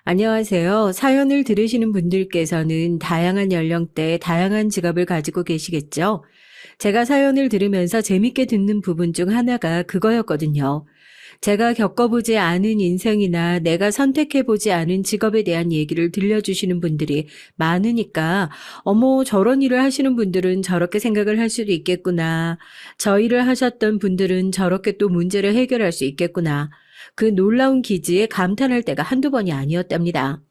안녕하세요. 사연을 들으시는 분들께서는 다양한 연령대, 다양한 직업을 가지고 계시겠죠? 제가 사연을 들으면서 재밌게 듣는 부분 중 하나가 그거였거든요. 제가 겪어보지 않은 인생이나 내가 선택해보지 않은 직업에 대한 얘기를 들려주시는 분들이 많으니까, 어머, 저런 일을 하시는 분들은 저렇게 생각을 할 수도 있겠구나. 저 일을 하셨던 분들은 저렇게 또 문제를 해결할 수 있겠구나. 그 놀라운 기지에 감탄할 때가 한두 번이 아니었답니다.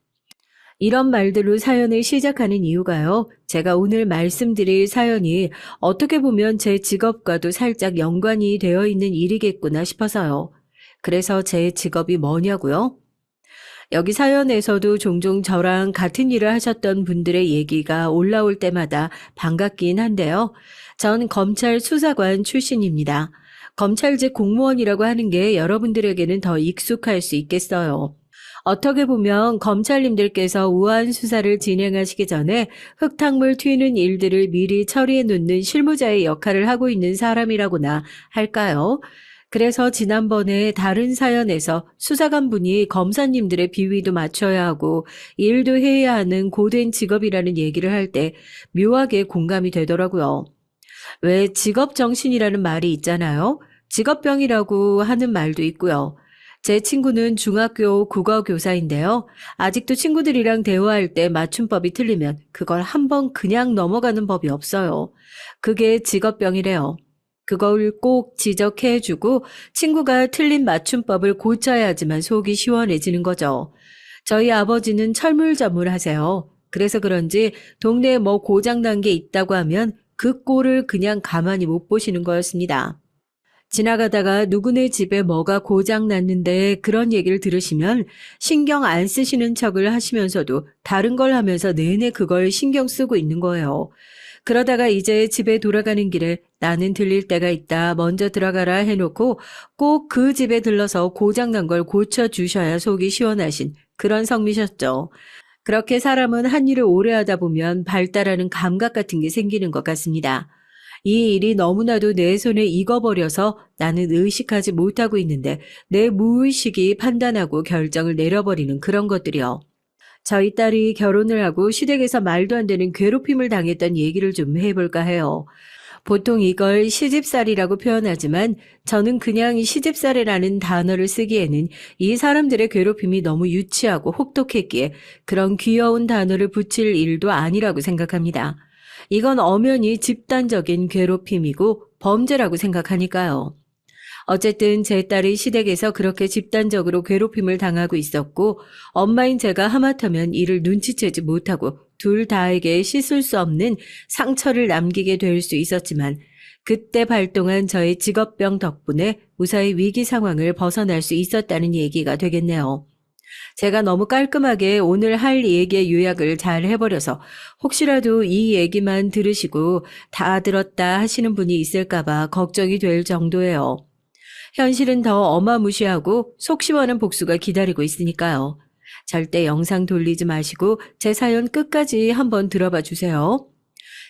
이런 말들로 사연을 시작하는 이유가요. 제가 오늘 말씀드릴 사연이 어떻게 보면 제 직업과도 살짝 연관이 되어 있는 일이겠구나 싶어서요. 그래서 제 직업이 뭐냐고요? 여기 사연에서도 종종 저랑 같은 일을 하셨던 분들의 얘기가 올라올 때마다 반갑긴 한데요. 전 검찰 수사관 출신입니다. 검찰직 공무원이라고 하는 게 여러분들에게는 더 익숙할 수 있겠어요. 어떻게 보면 검찰님들께서 우아한 수사를 진행하시기 전에 흙탕물 튀는 일들을 미리 처리해 놓는 실무자의 역할을 하고 있는 사람이라고나 할까요? 그래서 지난번에 다른 사연에서 수사관분이 검사님들의 비위도 맞춰야 하고 일도 해야 하는 고된 직업이라는 얘기를 할 때 묘하게 공감이 되더라고요. 왜 직업정신이라는 말이 있잖아요. 직업병이라고 하는 말도 있고요. 제 친구는 중학교 국어교사인데요. 아직도 친구들이랑 대화할 때 맞춤법이 틀리면 그걸 한번 그냥 넘어가는 법이 없어요. 그게 직업병이래요. 그걸 꼭 지적해주고 친구가 틀린 맞춤법을 고쳐야지만 속이 시원해지는 거죠. 저희 아버지는 철물점을 하세요. 그래서 그런지 동네에 뭐 고장난 게 있다고 하면 그 꼴을 그냥 가만히 못 보시는 거였습니다. 지나가다가 누구네 집에 뭐가 고장 났는데 그런 얘기를 들으시면 신경 안 쓰시는 척을 하시면서도 다른 걸 하면서 내내 그걸 신경 쓰고 있는 거예요. 그러다가 이제 집에 돌아가는 길에 나는 들릴 때가 있다. 먼저 들어가라 해놓고 꼭 그 집에 들러서 고장난 걸 고쳐주셔야 속이 시원하신 그런 성미셨죠. 그렇게 사람은 한 일을 오래 하다 보면 발달하는 감각 같은 게 생기는 것 같습니다. 이 일이 너무나도 내 손에 익어버려서 나는 의식하지 못하고 있는데 내 무의식이 판단하고 결정을 내려버리는 그런 것들이요. 저희 딸이 결혼을 하고 시댁에서 말도 안 되는 괴롭힘을 당했던 얘기를 좀 해볼까 해요. 보통 이걸 시집살이라고 표현하지만 저는 그냥 시집살이라는 단어를 쓰기에는 이 사람들의 괴롭힘이 너무 유치하고 혹독했기에 그런 귀여운 단어를 붙일 일도 아니라고 생각합니다. 이건 엄연히 집단적인 괴롭힘이고 범죄라고 생각하니까요. 어쨌든 제 딸이 시댁에서 그렇게 집단적으로 괴롭힘을 당하고 있었고 엄마인 제가 하마터면 이를 눈치채지 못하고 둘 다에게 씻을 수 없는 상처를 남기게 될 수 있었지만 그때 발동한 저의 직업병 덕분에 무사히 위기 상황을 벗어날 수 있었다는 얘기가 되겠네요. 제가 너무 깔끔하게 오늘 할 얘기의 요약을 잘 해버려서 혹시라도 이 얘기만 들으시고 다 들었다 하시는 분이 있을까봐 걱정이 될 정도예요. 현실은 더 어마무시하고 속 시원한 복수가 기다리고 있으니까요. 절대 영상 돌리지 마시고 제 사연 끝까지 한번 들어봐 주세요.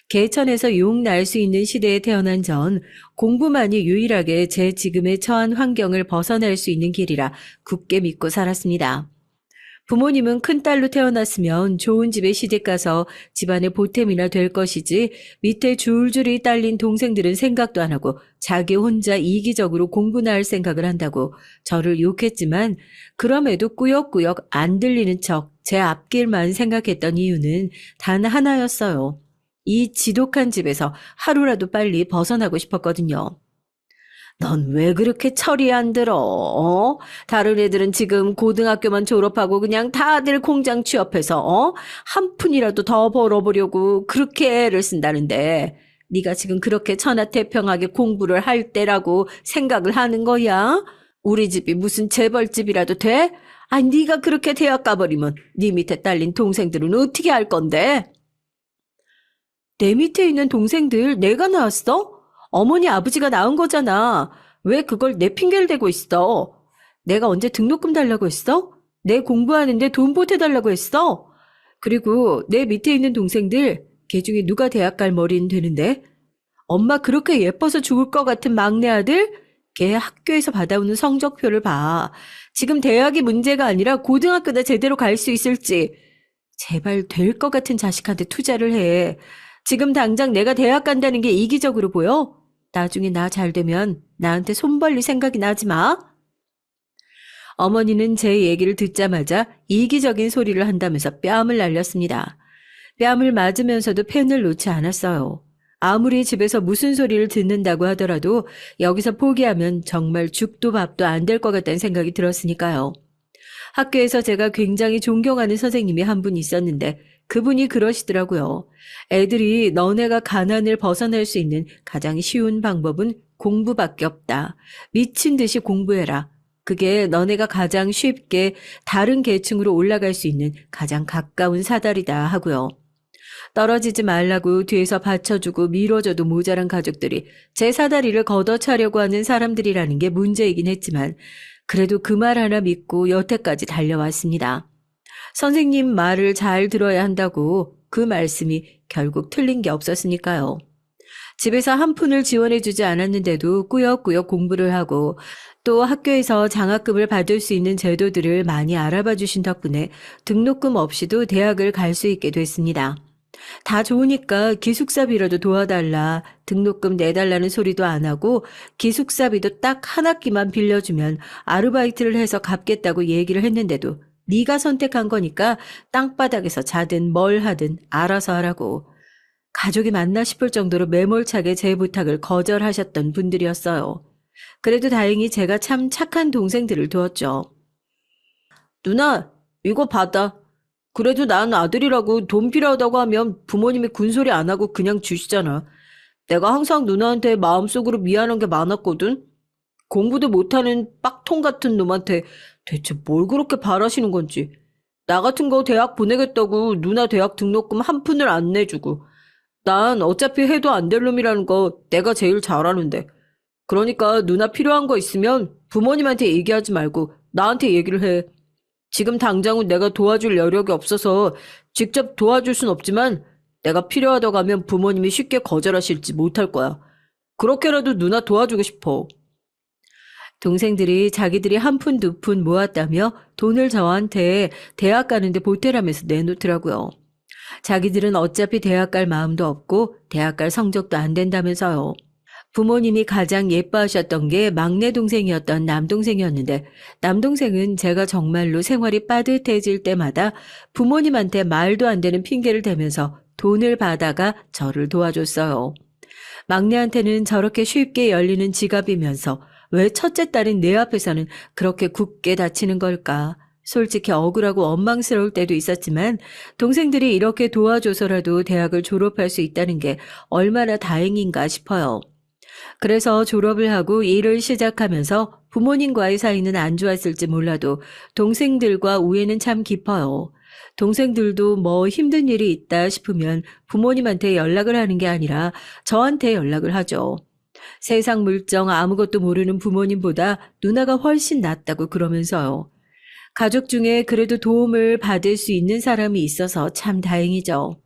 개천에서 용 날 수 있는 시대에 태어난 전 공부만이 유일하게 제 지금의 처한 환경을 벗어날 수 있는 길이라 굳게 믿고 살았습니다. 부모님은 큰딸로 태어났으면 좋은 집에 시집가서 집안의 보탬이나 될 것이지 밑에 줄줄이 딸린 동생들은 생각도 안 하고 자기 혼자 이기적으로 공부나 할 생각을 한다고 저를 욕했지만 그럼에도 꾸역꾸역 안 들리는 척 제 앞길만 생각했던 이유는 단 하나였어요. 이 지독한 집에서 하루라도 빨리 벗어나고 싶었거든요. 넌 왜 그렇게 철이 안 들어? 어? 다른 애들은 지금 고등학교만 졸업하고 그냥 다들 공장 취업해서 한 푼이라도 더 벌어보려고 그렇게 애를 쓴다는데 네가 지금 그렇게 천하태평하게 공부를 할 때라고 생각을 하는 거야? 우리 집이 무슨 재벌집이라도 돼? 아니 네가 그렇게 대학 가버리면 네 밑에 딸린 동생들은 어떻게 할 건데? 내 밑에 있는 동생들 내가 낳았어? 어머니 아버지가 낳은 거잖아. 왜 그걸 내 핑계를 대고 있어? 내가 언제 등록금 달라고 했어? 내 공부하는데 돈 보태달라고 했어? 그리고 내 밑에 있는 동생들, 걔 중에 누가 대학 갈 머리는 되는데? 엄마 그렇게 예뻐서 죽을 것 같은 막내 아들? 걔 학교에서 받아오는 성적표를 봐. 지금 대학이 문제가 아니라 고등학교나 제대로 갈 수 있을지. 제발 될 것 같은 자식한테 투자를 해. 지금 당장 내가 대학 간다는 게 이기적으로 보여? 나중에 나 잘 되면 나한테 손 벌릴 생각이 나지 마. 어머니는 제 얘기를 듣자마자 이기적인 소리를 한다면서 뺨을 날렸습니다. 뺨을 맞으면서도 펜을 놓지 않았어요. 아무리 집에서 무슨 소리를 듣는다고 하더라도 여기서 포기하면 정말 죽도 밥도 안 될 것 같다는 생각이 들었으니까요. 학교에서 제가 굉장히 존경하는 선생님이 한 분 있었는데 그분이 그러시더라고요. 애들이 너네가 가난을 벗어날 수 있는 가장 쉬운 방법은 공부밖에 없다. 미친 듯이 공부해라. 그게 너네가 가장 쉽게 다른 계층으로 올라갈 수 있는 가장 가까운 사다리다 하고요. 떨어지지 말라고 뒤에서 받쳐주고 밀어줘도 모자란 가족들이 제 사다리를 걷어차려고 하는 사람들이라는 게 문제이긴 했지만 그래도 그 말 하나 믿고 여태까지 달려왔습니다. 선생님 말을 잘 들어야 한다고 그 말씀이 결국 틀린 게 없었으니까요. 집에서 한 푼을 지원해주지 않았는데도 꾸역꾸역 공부를 하고 또 학교에서 장학금을 받을 수 있는 제도들을 많이 알아봐 주신 덕분에 등록금 없이도 대학을 갈 수 있게 됐습니다. 다 좋으니까 기숙사비라도 도와달라, 등록금 내달라는 소리도 안 하고 기숙사비도 딱 한 학기만 빌려주면 아르바이트를 해서 갚겠다고 얘기를 했는데도 네가 선택한 거니까 땅바닥에서 자든 뭘 하든 알아서 하라고. 가족이 맞나 싶을 정도로 매몰차게 제 부탁을 거절하셨던 분들이었어요. 그래도 다행히 제가 참 착한 동생들을 두었죠. 누나, 이거 받아. 그래도 난 아들이라고 돈 필요하다고 하면 부모님이 군소리 안 하고 그냥 주시잖아. 내가 항상 누나한테 마음속으로 미안한 게 많았거든. 공부도 못하는 빡통 같은 놈한테 대체 뭘 그렇게 바라시는 건지. 나 같은 거 대학 보내겠다고 누나 대학 등록금 한 푼을 안 내주고. 난 어차피 해도 안 될 놈이라는 거 내가 제일 잘 아는데. 그러니까 누나 필요한 거 있으면 부모님한테 얘기하지 말고 나한테 얘기를 해. 지금 당장은 내가 도와줄 여력이 없어서 직접 도와줄 순 없지만 내가 필요하다고 하면 부모님이 쉽게 거절하실지 못할 거야. 그렇게라도 누나 도와주고 싶어. 동생들이 자기들이 한 푼 두 푼 모았다며 돈을 저한테 대학 가는데 보태라면서 내놓더라고요. 자기들은 어차피 대학 갈 마음도 없고 대학 갈 성적도 안 된다면서요. 부모님이 가장 예뻐하셨던 게 막내 동생이었던 남동생이었는데 남동생은 제가 정말로 생활이 빠듯해질 때마다 부모님한테 말도 안 되는 핑계를 대면서 돈을 받아가 저를 도와줬어요. 막내한테는 저렇게 쉽게 열리는 지갑이면서 왜 첫째 딸인 내 앞에서는 그렇게 굳게 다치는 걸까? 솔직히 억울하고 원망스러울 때도 있었지만 동생들이 이렇게 도와줘서라도 대학을 졸업할 수 있다는 게 얼마나 다행인가 싶어요. 그래서 졸업을 하고 일을 시작하면서 부모님과의 사이는 안 좋았을지 몰라도 동생들과 우애는 참 깊어요. 동생들도 뭐 힘든 일이 있다 싶으면 부모님한테 연락을 하는 게 아니라 저한테 연락을 하죠. 세상 물정 아무것도 모르는 부모님보다 누나가 훨씬 낫다고 그러면서요. 가족 중에 그래도 도움을 받을 수 있는 사람이 있어서 참 다행이죠.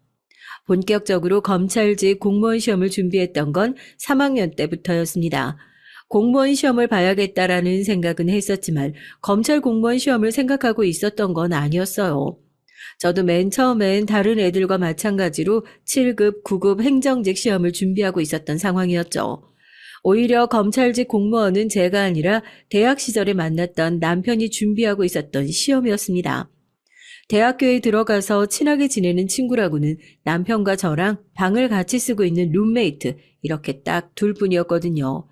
본격적으로 검찰직 공무원 시험을 준비했던 건 3학년 때부터였습니다. 공무원 시험을 봐야겠다라는 생각은 했었지만 검찰 공무원 시험을 생각하고 있었던 건 아니었어요. 저도 맨 처음엔 다른 애들과 마찬가지로 7급, 9급 행정직 시험을 준비하고 있었던 상황이었죠. 오히려 검찰직 공무원은 제가 아니라 대학 시절에 만났던 남편이 준비하고 있었던 시험이었습니다. 대학교에 들어가서 친하게 지내는 친구라고는 남편과 저랑 방을 같이 쓰고 있는 룸메이트 이렇게 딱 둘뿐이었거든요.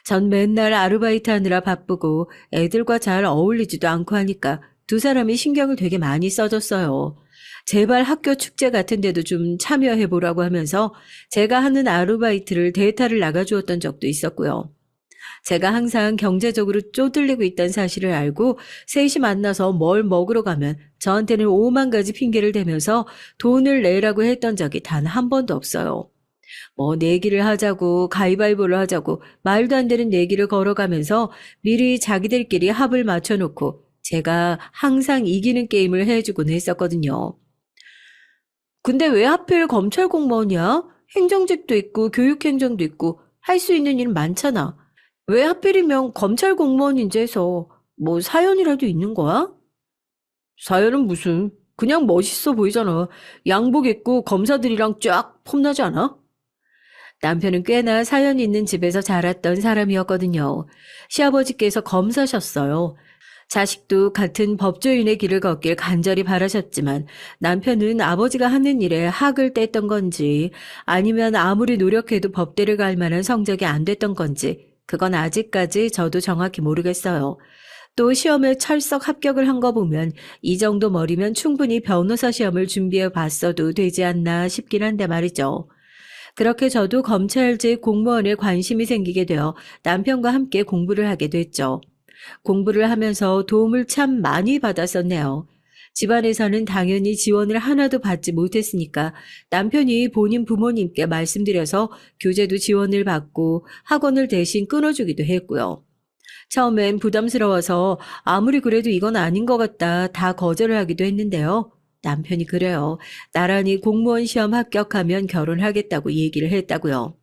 전 맨날 아르바이트 하느라 바쁘고 애들과 잘 어울리지도 않고 하니까 두 사람이 신경을 되게 많이 써줬어요. 제발 학교 축제 같은 데도 좀 참여해보라고 하면서 제가 하는 아르바이트를 대타를 나가주었던 적도 있었고요. 제가 항상 경제적으로 쪼들리고 있다는 사실을 알고 셋이 만나서 뭘 먹으러 가면 저한테는 5만 가지 핑계를 대면서 돈을 내라고 했던 적이 단 한 번도 없어요. 뭐 내기를 하자고 가위바위보를 하자고 말도 안 되는 내기를 걸어가면서 미리 자기들끼리 합을 맞춰놓고 제가 항상 이기는 게임을 해주곤 했었거든요. 근데 왜 하필 검찰 공무원이야? 행정직도 있고 교육행정도 있고 할 수 있는 일 많잖아. 왜 하필이면 검찰 공무원인지 해서 뭐 사연이라도 있는 거야? 사연은 무슨, 그냥 멋있어 보이잖아. 양복 입고 검사들이랑 쫙 폼나지 않아? 남편은 꽤나 사연 있는 집에서 자랐던 사람이었거든요. 시아버지께서 검사셨어요. 자식도 같은 법조인의 길을 걷길 간절히 바라셨지만 남편은 아버지가 하는 일에 학을 뗐던 건지 아니면 아무리 노력해도 법대를 갈 만한 성적이 안 됐던 건지 그건 아직까지 저도 정확히 모르겠어요. 또 시험에 철석 합격을 한 거 보면 이 정도 머리면 충분히 변호사 시험을 준비해 봤어도 되지 않나 싶긴 한데 말이죠. 그렇게 저도 검찰직 공무원에 관심이 생기게 되어 남편과 함께 공부를 하게 됐죠. 공부를 하면서 도움을 참 많이 받았었네요. 집안에서는 당연히 지원을 하나도 받지 못했으니까 남편이 본인 부모님께 말씀드려서 교재도 지원을 받고 학원을 대신 끊어주기도 했고요. 처음엔 부담스러워서 아무리 그래도 이건 아닌 것 같다 다 거절을 하기도 했는데요. 남편이 그래요. 나란히 공무원 시험 합격하면 결혼하겠다고 얘기를 했다고요.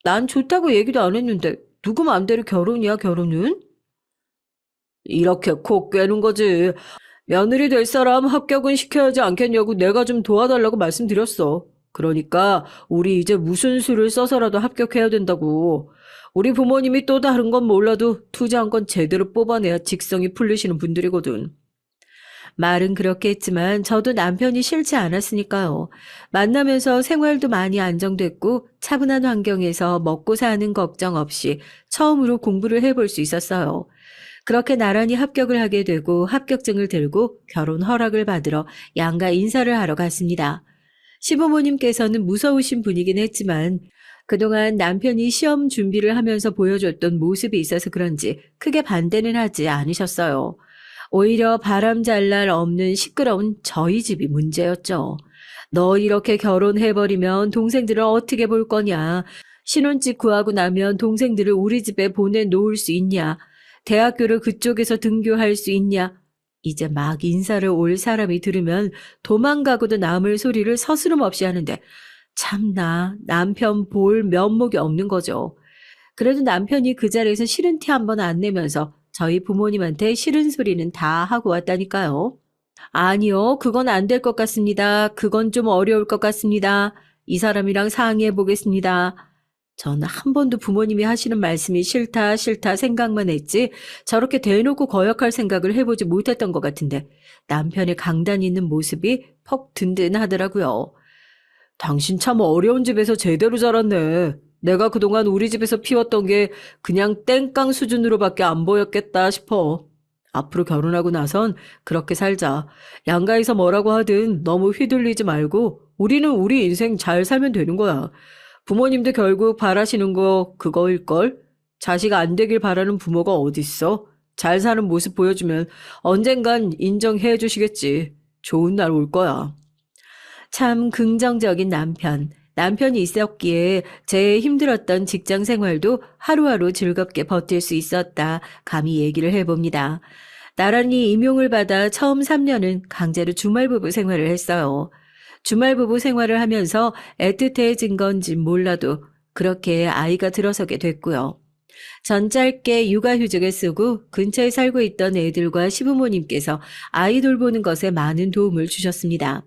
난 좋다고 얘기도 안 했는데 누구 맘대로 결혼이야 결혼은? 이렇게 코 꿰는 거지. 며느리 될 사람 합격은 시켜야지 않겠냐고 내가 좀 도와달라고 말씀드렸어. 그러니까 우리 이제 무슨 수를 써서라도 합격해야 된다고. 우리 부모님이 또 다른 건 몰라도 투자한 건 제대로 뽑아내야 직성이 풀리시는 분들이거든. 말은 그렇게 했지만 저도 남편이 싫지 않았으니까요. 만나면서 생활도 많이 안정됐고 차분한 환경에서 먹고 사는 걱정 없이 처음으로 공부를 해볼 수 있었어요. 그렇게 나란히 합격을 하게 되고 합격증을 들고 결혼 허락을 받으러 양가 인사를 하러 갔습니다. 시부모님께서는 무서우신 분이긴 했지만 그동안 남편이 시험 준비를 하면서 보여줬던 모습이 있어서 그런지 크게 반대는 하지 않으셨어요. 오히려 바람 잘 날 없는 시끄러운 저희 집이 문제였죠. 너 이렇게 결혼해버리면 동생들을 어떻게 볼 거냐. 신혼집 구하고 나면 동생들을 우리 집에 보내놓을 수 있냐. 대학교를 그쪽에서 등교할 수 있냐. 이제 막 인사를 올 사람이 들으면 도망가고도 남을 소리를 서스럼 없이 하는데 참나 남편 볼 면목이 없는 거죠. 그래도 남편이 그 자리에서 싫은 티 한 번 안 내면서 저희 부모님한테 싫은 소리는 다 하고 왔다니까요. 아니요, 그건 안 될 것 같습니다. 그건 좀 어려울 것 같습니다. 이 사람이랑 상의해 보겠습니다. 저는 한 번도 부모님이 하시는 말씀이 싫다 싫다 생각만 했지 저렇게 대놓고 거역할 생각을 해보지 못했던 것 같은데 남편의 강단 있는 모습이 퍽 든든하더라고요. 당신 참 어려운 집에서 제대로 자랐네. 내가 그동안 우리 집에서 피웠던 게 그냥 땡깡 수준으로밖에 안 보였겠다 싶어. 앞으로 결혼하고 나선 그렇게 살자. 양가에서 뭐라고 하든 너무 휘둘리지 말고 우리는 우리 인생 잘 살면 되는 거야. 부모님도 결국 바라시는 거 그거일걸? 자식 안 되길 바라는 부모가 어딨어? 잘 사는 모습 보여주면 언젠간 인정해 주시겠지. 좋은 날 올 거야. 참 긍정적인 남편. 남편이 있었기에 제 힘들었던 직장 생활도 하루하루 즐겁게 버틸 수 있었다. 감히 얘기를 해봅니다. 나란히 임용을 받아 처음 3년은 강제로 주말부부 생활을 했어요. 주말부부 생활을 하면서 애틋해진 건지 몰라도 그렇게 아이가 들어서게 됐고요. 전 짧게 육아휴직을 쓰고 근처에 살고 있던 애들과 시부모님께서 아이 돌보는 것에 많은 도움을 주셨습니다.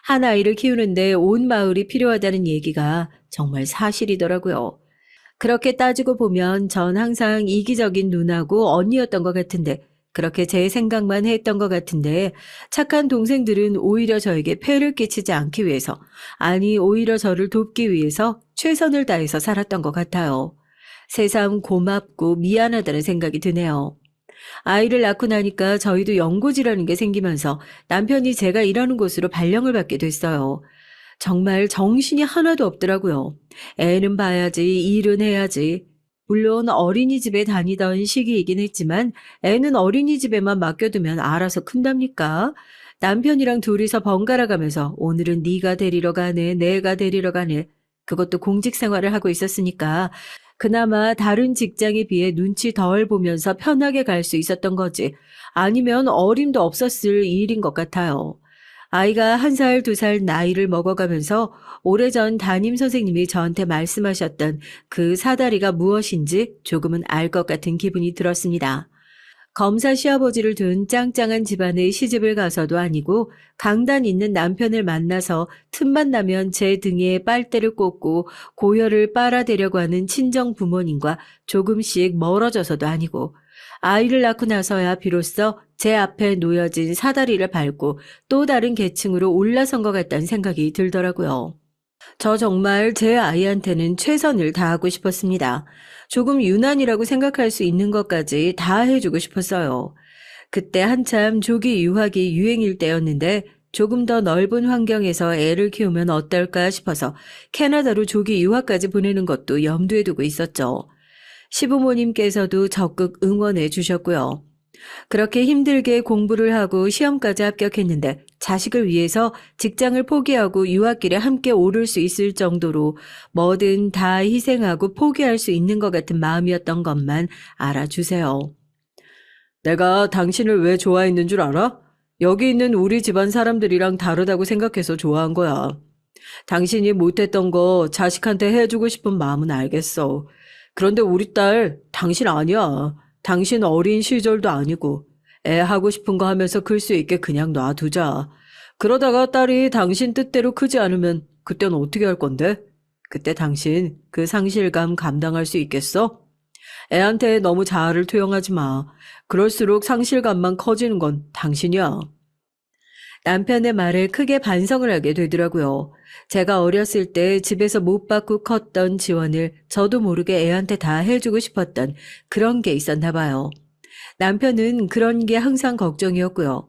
한 아이를 키우는데 온 마을이 필요하다는 얘기가 정말 사실이더라고요. 그렇게 따지고 보면 전 항상 이기적인 누나고 언니였던 것 같은데 그렇게 제 생각만 했던 것 같은데 착한 동생들은 오히려 저에게 폐를 끼치지 않기 위해서 아니 오히려 저를 돕기 위해서 최선을 다해서 살았던 것 같아요. 새삼 고맙고 미안하다는 생각이 드네요. 아이를 낳고 나니까 저희도 연고지라는 게 생기면서 남편이 제가 일하는 곳으로 발령을 받게 됐어요. 정말 정신이 하나도 없더라고요. 애는 봐야지, 일은 해야지. 물론 어린이집에 다니던 시기이긴 했지만 애는 어린이집에만 맡겨두면 알아서 큰답니까? 남편이랑 둘이서 번갈아 가면서 오늘은 네가 데리러 가네, 내가 데리러 가네. 그것도 공직 생활을 하고 있었으니까 그나마 다른 직장에 비해 눈치 덜 보면서 편하게 갈 수 있었던 거지. 아니면 어림도 없었을 일인 것 같아요. 아이가 1살, 2살 나이를 먹어가면서 오래전 담임 선생님이 저한테 말씀하셨던 그 사다리가 무엇인지 조금은 알 것 같은 기분이 들었습니다. 검사 시아버지를 둔 짱짱한 집안의 시집을 가서도 아니고 강단 있는 남편을 만나서 틈만 나면 제 등에 빨대를 꽂고 고열을 빨아대려고 하는 친정 부모님과 조금씩 멀어져서도 아니고 아이를 낳고 나서야 비로소 제 앞에 놓여진 사다리를 밟고 또 다른 계층으로 올라선 것 같다는 생각이 들더라고요. 저 정말 제 아이한테는 최선을 다하고 싶었습니다. 조금 유난이라고 생각할 수 있는 것까지 다 해주고 싶었어요. 그때 한참 조기 유학이 유행일 때였는데 조금 더 넓은 환경에서 애를 키우면 어떨까 싶어서 캐나다로 조기 유학까지 보내는 것도 염두에 두고 있었죠. 시부모님께서도 적극 응원해 주셨고요. 그렇게 힘들게 공부를 하고 시험까지 합격했는데 자식을 위해서 직장을 포기하고 유학길에 함께 오를 수 있을 정도로 뭐든 다 희생하고 포기할 수 있는 것 같은 마음이었던 것만 알아주세요. 내가 당신을 왜 좋아했는 줄 알아? 여기 있는 우리 집안 사람들이랑 다르다고 생각해서 좋아한 거야. 당신이 못했던 거 자식한테 해주고 싶은 마음은 알겠어. 그런데 우리 딸, 당신 아니야. 당신 어린 시절도 아니고 애 하고 싶은 거 하면서 클 수 있게 그냥 놔두자. 그러다가 딸이 당신 뜻대로 크지 않으면 그땐 어떻게 할 건데? 그때 당신 그 상실감 감당할 수 있겠어? 애한테 너무 자아를 투영하지 마. 그럴수록 상실감만 커지는 건 당신이야. 남편의 말에 크게 반성을 하게 되더라고요. 제가 어렸을 때 집에서 못 받고 컸던 지원을 저도 모르게 애한테 다 해주고 싶었던 그런 게 있었나 봐요. 남편은 그런 게 항상 걱정이었고요.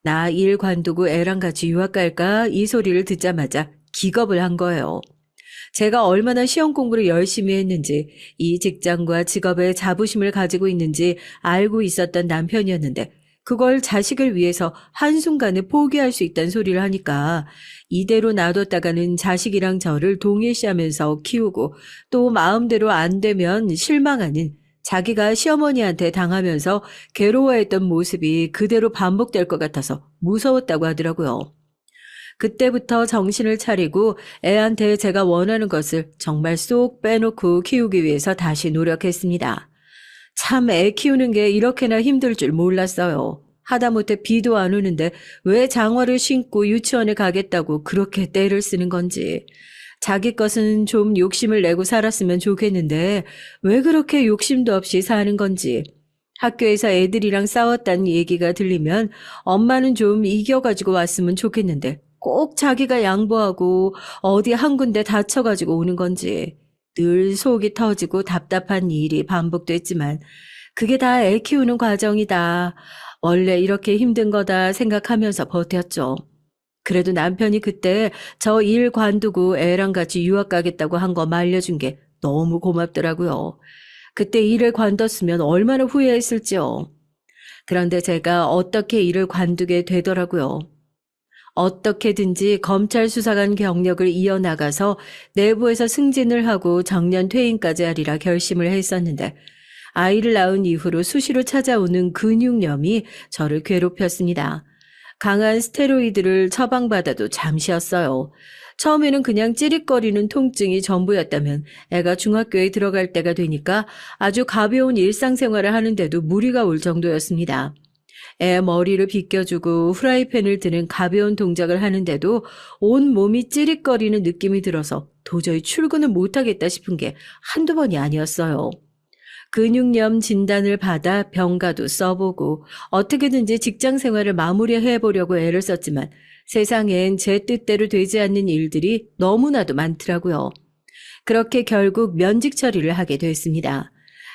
나 일 관두고 애랑 같이 유학 갈까? 이 소리를 듣자마자 기겁을 한 거예요. 제가 얼마나 시험 공부를 열심히 했는지, 이 직장과 직업에 자부심을 가지고 있는지 알고 있었던 남편이었는데 그걸 자식을 위해서 한순간에 포기할 수 있다는 소리를 하니까 이대로 놔뒀다가는 자식이랑 저를 동일시하면서 키우고 또 마음대로 안 되면 실망하는 자기가 시어머니한테 당하면서 괴로워했던 모습이 그대로 반복될 것 같아서 무서웠다고 하더라고요. 그때부터 정신을 차리고 애한테 제가 원하는 것을 정말 쏙 빼놓고 키우기 위해서 다시 노력했습니다. 참 애 키우는 게 이렇게나 힘들 줄 몰랐어요. 하다못해 비도 안 오는데 왜 장화를 신고 유치원에 가겠다고 그렇게 떼를 쓰는 건지. 자기 것은 좀 욕심을 내고 살았으면 좋겠는데 왜 그렇게 욕심도 없이 사는 건지. 학교에서 애들이랑 싸웠다는 얘기가 들리면 엄마는 좀 이겨가지고 왔으면 좋겠는데 꼭 자기가 양보하고 어디 한 군데 다쳐가지고 오는 건지. 늘 속이 터지고 답답한 일이 반복됐지만 그게 다 애 키우는 과정이다. 원래 이렇게 힘든 거다 생각하면서 버텼죠. 그래도 남편이 그때 저 일 관두고 애랑 같이 유학 가겠다고 한 거 말려준 게 너무 고맙더라고요. 그때 일을 관뒀으면 얼마나 후회했을지요. 그런데 제가 어떻게 일을 관두게 되더라고요. 어떻게든지 검찰 수사관 경력을 이어나가서 내부에서 승진을 하고 정년 퇴임까지 하리라 결심을 했었는데 아이를 낳은 이후로 수시로 찾아오는 근육염이 저를 괴롭혔습니다. 강한 스테로이드를 처방받아도 잠시였어요. 처음에는 그냥 찌릿거리는 통증이 전부였다면 애가 중학교에 들어갈 때가 되니까 아주 가벼운 일상생활을 하는데도 무리가 올 정도였습니다. 애 머리를 빗겨주고 프라이팬을 드는 가벼운 동작을 하는데도 온 몸이 찌릿거리는 느낌이 들어서 도저히 출근을 못하겠다 싶은 게 한두 번이 아니었어요. 근육염 진단을 받아 병가도 써보고 어떻게든지 직장 생활을 마무리해보려고 애를 썼지만 세상엔 제 뜻대로 되지 않는 일들이 너무나도 많더라고요. 그렇게 결국 면직 처리를 하게 됐습니다.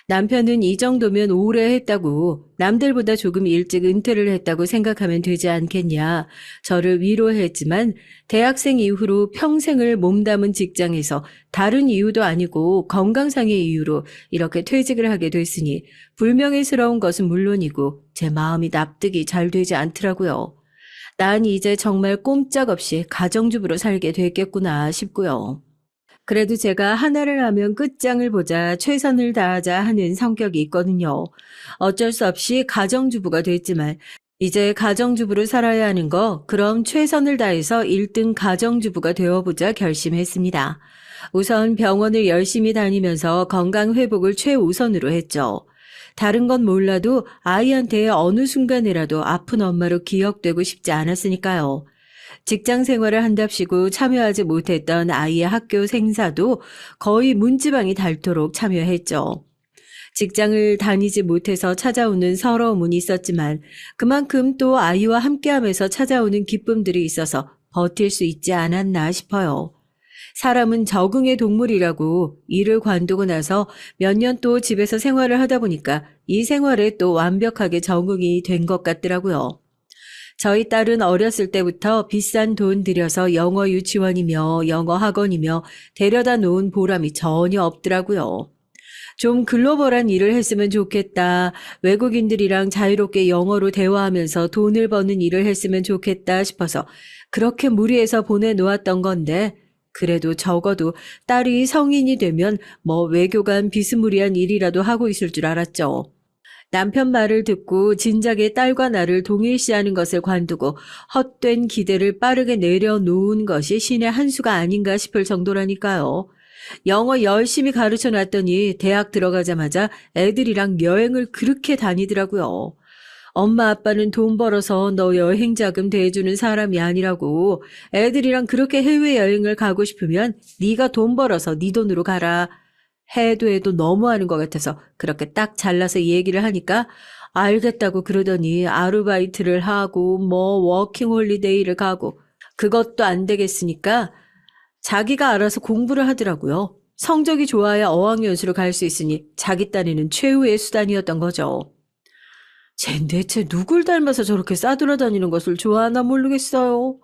남편은 이 정도면 오래 했다고, 남들보다 조금 일찍 은퇴를 했다고 생각하면 되지 않겠냐. 저를 위로했지만 대학생 이후로 평생을 몸담은 직장에서 다른 이유도 아니고 건강상의 이유로 이렇게 퇴직을 하게 됐으니 불명예스러운 것은 물론이고 제 마음이 납득이 잘 되지 않더라고요. 난 이제 정말 꼼짝없이 가정주부로 살게 됐겠구나 싶고요. 그래도 제가 하나를 하면 끝장을 보자 최선을 다하자 하는 성격이 있거든요. 어쩔 수 없이 가정주부가 됐지만 이제 가정주부로 살아야 하는 거, 그럼 최선을 다해서 1등 가정주부가 되어보자 결심했습니다. 우선 병원을 열심히 다니면서 건강 회복을 최우선으로 했죠. 다른 건 몰라도 아이한테 어느 순간이라도 아픈 엄마로 기억되고 싶지 않았으니까요. 직장 생활을 한답시고 참여하지 못했던 아이의 학교 생사도 거의 문지방이 닳도록 참여했죠. 직장을 다니지 못해서 찾아오는 서러움은 있었지만 그만큼 또 아이와 함께하면서 찾아오는 기쁨들이 있어서 버틸 수 있지 않았나 싶어요. 사람은 적응의 동물이라고 일을 관두고 나서 몇 년 또 집에서 생활을 하다 보니까 이 생활에 또 완벽하게 적응이 된 것 같더라고요. 저희 딸은 어렸을 때부터 비싼 돈 들여서 영어 유치원이며 영어 학원이며 데려다 놓은 보람이 전혀 없더라고요. 좀 글로벌한 일을 했으면 좋겠다. 외국인들이랑 자유롭게 영어로 대화하면서 돈을 버는 일을 했으면 좋겠다 싶어서 그렇게 무리해서 보내놓았던 건데, 그래도 적어도 딸이 성인이 되면 뭐 외교관 비스무리한 일이라도 하고 있을 줄 알았죠. 남편 말을 듣고 진작에 딸과 나를 동일시하는 것을 관두고 헛된 기대를 빠르게 내려놓은 것이 신의 한 수가 아닌가 싶을 정도라니까요. 영어 열심히 가르쳐 놨더니 대학 들어가자마자 애들이랑 여행을 그렇게 다니더라고요. 엄마 아빠는 돈 벌어서 너 여행 자금 대주는 사람이 아니라고. 애들이랑 그렇게 해외여행을 가고 싶으면 네가 돈 벌어서 네 돈으로 가라. 해도 너무하는 것 같아서 그렇게 딱 잘라서 얘기를 하니까 알겠다고 그러더니 아르바이트를 하고 뭐 워킹홀리데이를 가고 그것도 안 되겠으니까 자기가 알아서 공부를 하더라고요. 성적이 좋아야 어학연수로 갈 수 있으니 자기 딴에는 최후의 수단이었던 거죠. 쟨 대체 누굴 닮아서 저렇게 싸돌아다니는 것을 좋아하나 모르겠어요.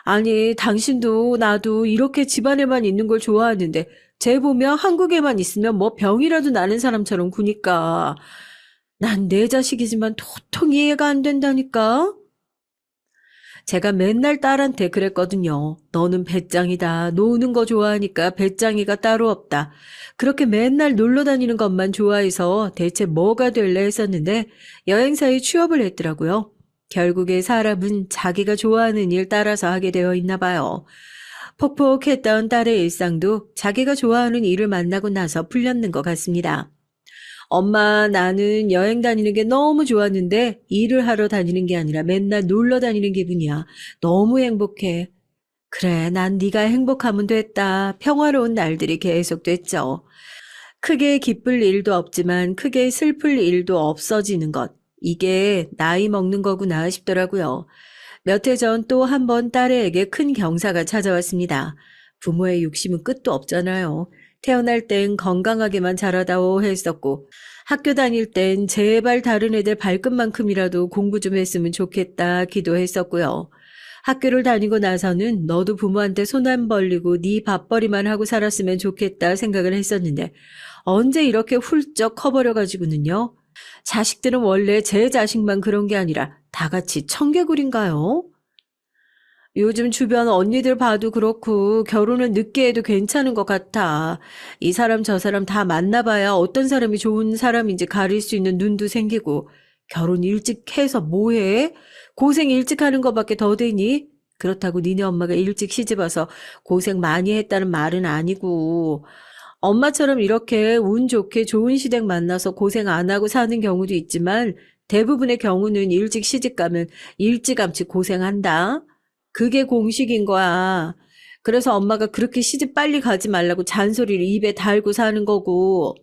아니, 당신도 나도 이렇게 집안에만 있는 걸 좋아하는데 쟤 보면 한국에만 있으면 뭐 병이라도 나는 사람처럼 구니까. 난 내 자식이지만 도통 이해가 안 된다니까. 제가 맨날 딸한테 그랬거든요. 너는 배짱이다. 노는 거 좋아하니까 배짱이가 따로 없다. 그렇게 맨날 놀러 다니는 것만 좋아해서 대체 뭐가 될래 했었는데 여행사에 취업을 했더라고요. 결국에 사람은 자기가 좋아하는 일 따라서 하게 되어 있나 봐요. 폭폭했던 딸의 일상도 자기가 좋아하는 일을 만나고 나서 풀렸는 것 같습니다. 엄마, 나는 여행 다니는 게 너무 좋았는데 일을 하러 다니는 게 아니라 맨날 놀러 다니는 기분이야. 너무 행복해. 그래, 난 네가 행복하면 됐다. 평화로운 날들이 계속됐죠. 크게 기쁠 일도 없지만 크게 슬플 일도 없어지는 것. 이게 나이 먹는 거구나 싶더라고요. 몇 해 전 또 한 번 딸에게 큰 경사가 찾아왔습니다. 부모의 욕심은 끝도 없잖아요. 태어날 땐 건강하게만 자라다오 했었고 학교 다닐 땐 제발 다른 애들 발끝만큼이라도 공부 좀 했으면 좋겠다 기도했었고요. 학교를 다니고 나서는 너도 부모한테 손 안 벌리고 네 밥벌이만 하고 살았으면 좋겠다 생각을 했었는데 언제 이렇게 훌쩍 커버려가지고는요. 자식들은 원래 제 자식만 그런 게 아니라 다 같이 청개구리인가요? 요즘 주변 언니들 봐도 그렇고 결혼은 늦게 해도 괜찮은 것 같아. 이 사람 저 사람 다 만나봐야 어떤 사람이 좋은 사람인지 가릴 수 있는 눈도 생기고 결혼 일찍 해서 뭐해? 고생 일찍 하는 것밖에 더 되니? 그렇다고 니네 엄마가 일찍 시집와서 고생 많이 했다는 말은 아니고 엄마처럼 이렇게 운 좋게 좋은 시댁 만나서 고생 안 하고 사는 경우도 있지만 대부분의 경우는 일찍 시집 가면 일찌감치 고생한다. 그게 공식인 거야. 그래서 엄마가 그렇게 시집 빨리 가지 말라고 잔소리를 입에 달고 사는 거고.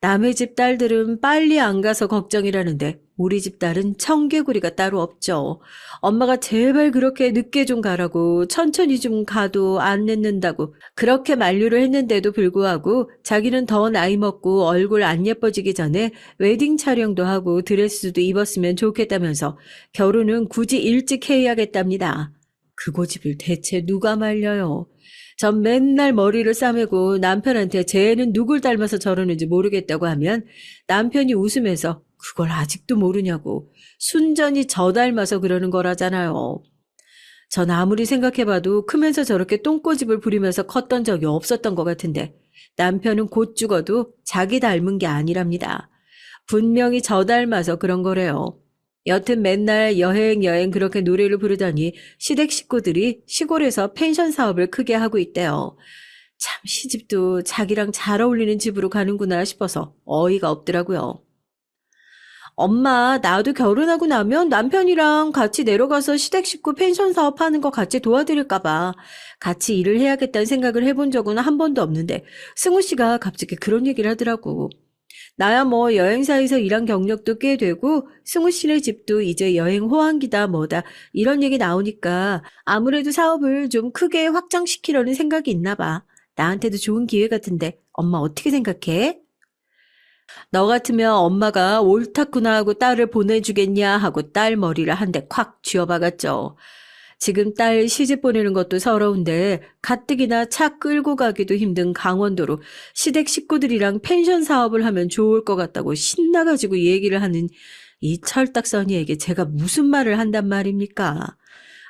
남의 집 딸들은 빨리 안 가서 걱정이라는데 우리 집 딸은 청개구리가 따로 없죠. 엄마가 제발 그렇게 늦게 좀 가라고 천천히 좀 가도 안 늦는다고 그렇게 만류를 했는데도 불구하고 자기는 더 나이 먹고 얼굴 안 예뻐지기 전에 웨딩 촬영도 하고 드레스도 입었으면 좋겠다면서 결혼은 굳이 일찍 해야겠답니다. 그 고집을 대체 누가 말려요. 전 맨날 머리를 싸매고 남편한테 쟤는 누굴 닮아서 저러는지 모르겠다고 하면 남편이 웃으면서 그걸 아직도 모르냐고 순전히 저 닮아서 그러는 거라잖아요. 전 아무리 생각해봐도 크면서 저렇게 똥꼬집을 부리면서 컸던 적이 없었던 것 같은데 남편은 곧 죽어도 자기 닮은 게 아니랍니다. 분명히 저 닮아서 그런 거래요. 여튼 맨날 여행 그렇게 노래를 부르더니 시댁 식구들이 시골에서 펜션 사업을 크게 하고 있대요. 참 시집도 자기랑 잘 어울리는 집으로 가는구나 싶어서 어이가 없더라고요. 엄마, 나도 결혼하고 나면 남편이랑 같이 내려가서 시댁 식구 펜션 사업하는 거 같이 도와드릴까 봐. 같이 일을 해야겠다는 생각을 해본 적은 한 번도 없는데 승우 씨가 갑자기 그런 얘기를 하더라고. 나야 뭐 여행사에서 일한 경력도 꽤 되고 승우 씨네 집도 이제 여행 호황기다 뭐다 이런 얘기 나오니까 아무래도 사업을 좀 크게 확장시키려는 생각이 있나 봐. 나한테도 좋은 기회 같은데 엄마 어떻게 생각해? 너 같으면 엄마가 옳았구나 하고 딸을 보내주겠냐 하고 딸 머리를 한 대 콱 쥐어박았죠. 지금 딸 시집 보내는 것도 서러운데 가뜩이나 차 끌고 가기도 힘든 강원도로 시댁 식구들이랑 펜션 사업을 하면 좋을 것 같다고 신나가지고 얘기를 하는 이 철딱서니에게 제가 무슨 말을 한단 말입니까?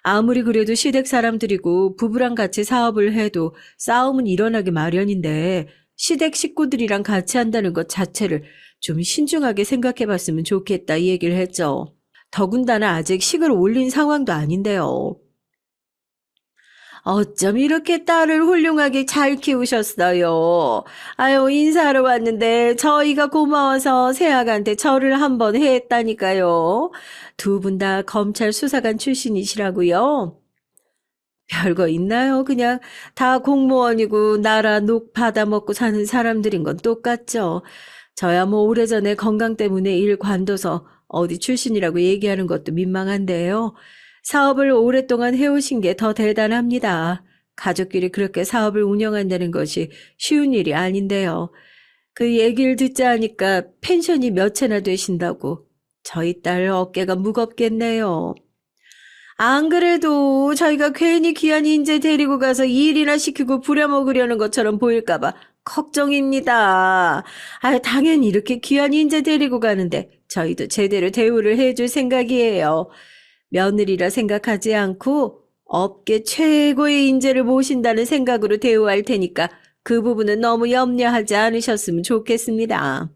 아무리 그래도 시댁 사람들이고 부부랑 같이 사업을 해도 싸움은 일어나기 마련인데 시댁 식구들이랑 같이 한다는 것 자체를 좀 신중하게 생각해 봤으면 좋겠다 이 얘기를 했죠. 더군다나 아직 식을 올린 상황도 아닌데요. 어쩜 이렇게 딸을 훌륭하게 잘 키우셨어요. 아유, 인사하러 왔는데 저희가 고마워서 새아가한테 절을 한번 했다니까요. 두 분 다 검찰 수사관 출신이시라고요. 별거 있나요? 그냥 다 공무원이고 나라 녹 받아먹고 사는 사람들인 건 똑같죠. 저야 뭐 오래전에 건강 때문에 일 관둬서 어디 출신이라고 얘기하는 것도 민망한데요. 사업을 오랫동안 해오신 게 더 대단합니다. 가족끼리 그렇게 사업을 운영한다는 것이 쉬운 일이 아닌데요. 그 얘기를 듣자 하니까 펜션이 몇 채나 되신다고. 저희 딸 어깨가 무겁겠네요. 안 그래도 저희가 괜히 귀한 인재 데리고 가서 일이나 시키고 부려먹으려는 것처럼 보일까봐 걱정입니다. 아, 당연히 이렇게 귀한 인재 데리고 가는데 저희도 제대로 대우를 해줄 생각이에요. 며느리라 생각하지 않고 업계 최고의 인재를 모신다는 생각으로 대우할 테니까 그 부분은 너무 염려하지 않으셨으면 좋겠습니다.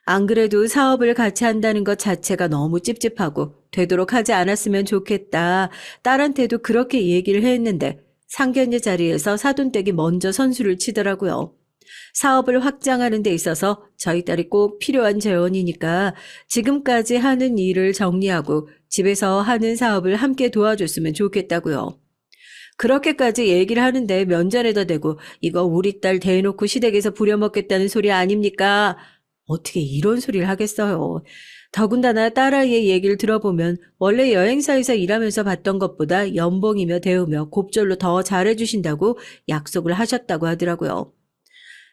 안 그래도 사업을 같이 한다는 것 자체가 너무 찝찝하고 되도록 하지 않았으면 좋겠다. 딸한테도 그렇게 얘기를 했는데 상견례 자리에서 사돈댁이 먼저 선수를 치더라고요. 사업을 확장하는 데 있어서 저희 딸이 꼭 필요한 재원이니까 지금까지 하는 일을 정리하고 집에서 하는 사업을 함께 도와줬으면 좋겠다고요. 그렇게까지 얘기를 하는데 면전에다 대고 이거 우리 딸 대놓고 시댁에서 부려먹겠다는 소리 아닙니까? 어떻게 이런 소리를 하겠어요. 더군다나 딸아이의 얘기를 들어보면 원래 여행사에서 일하면서 봤던 것보다 연봉이며 대우며 곱절로 더 잘해주신다고 약속을 하셨다고 하더라고요.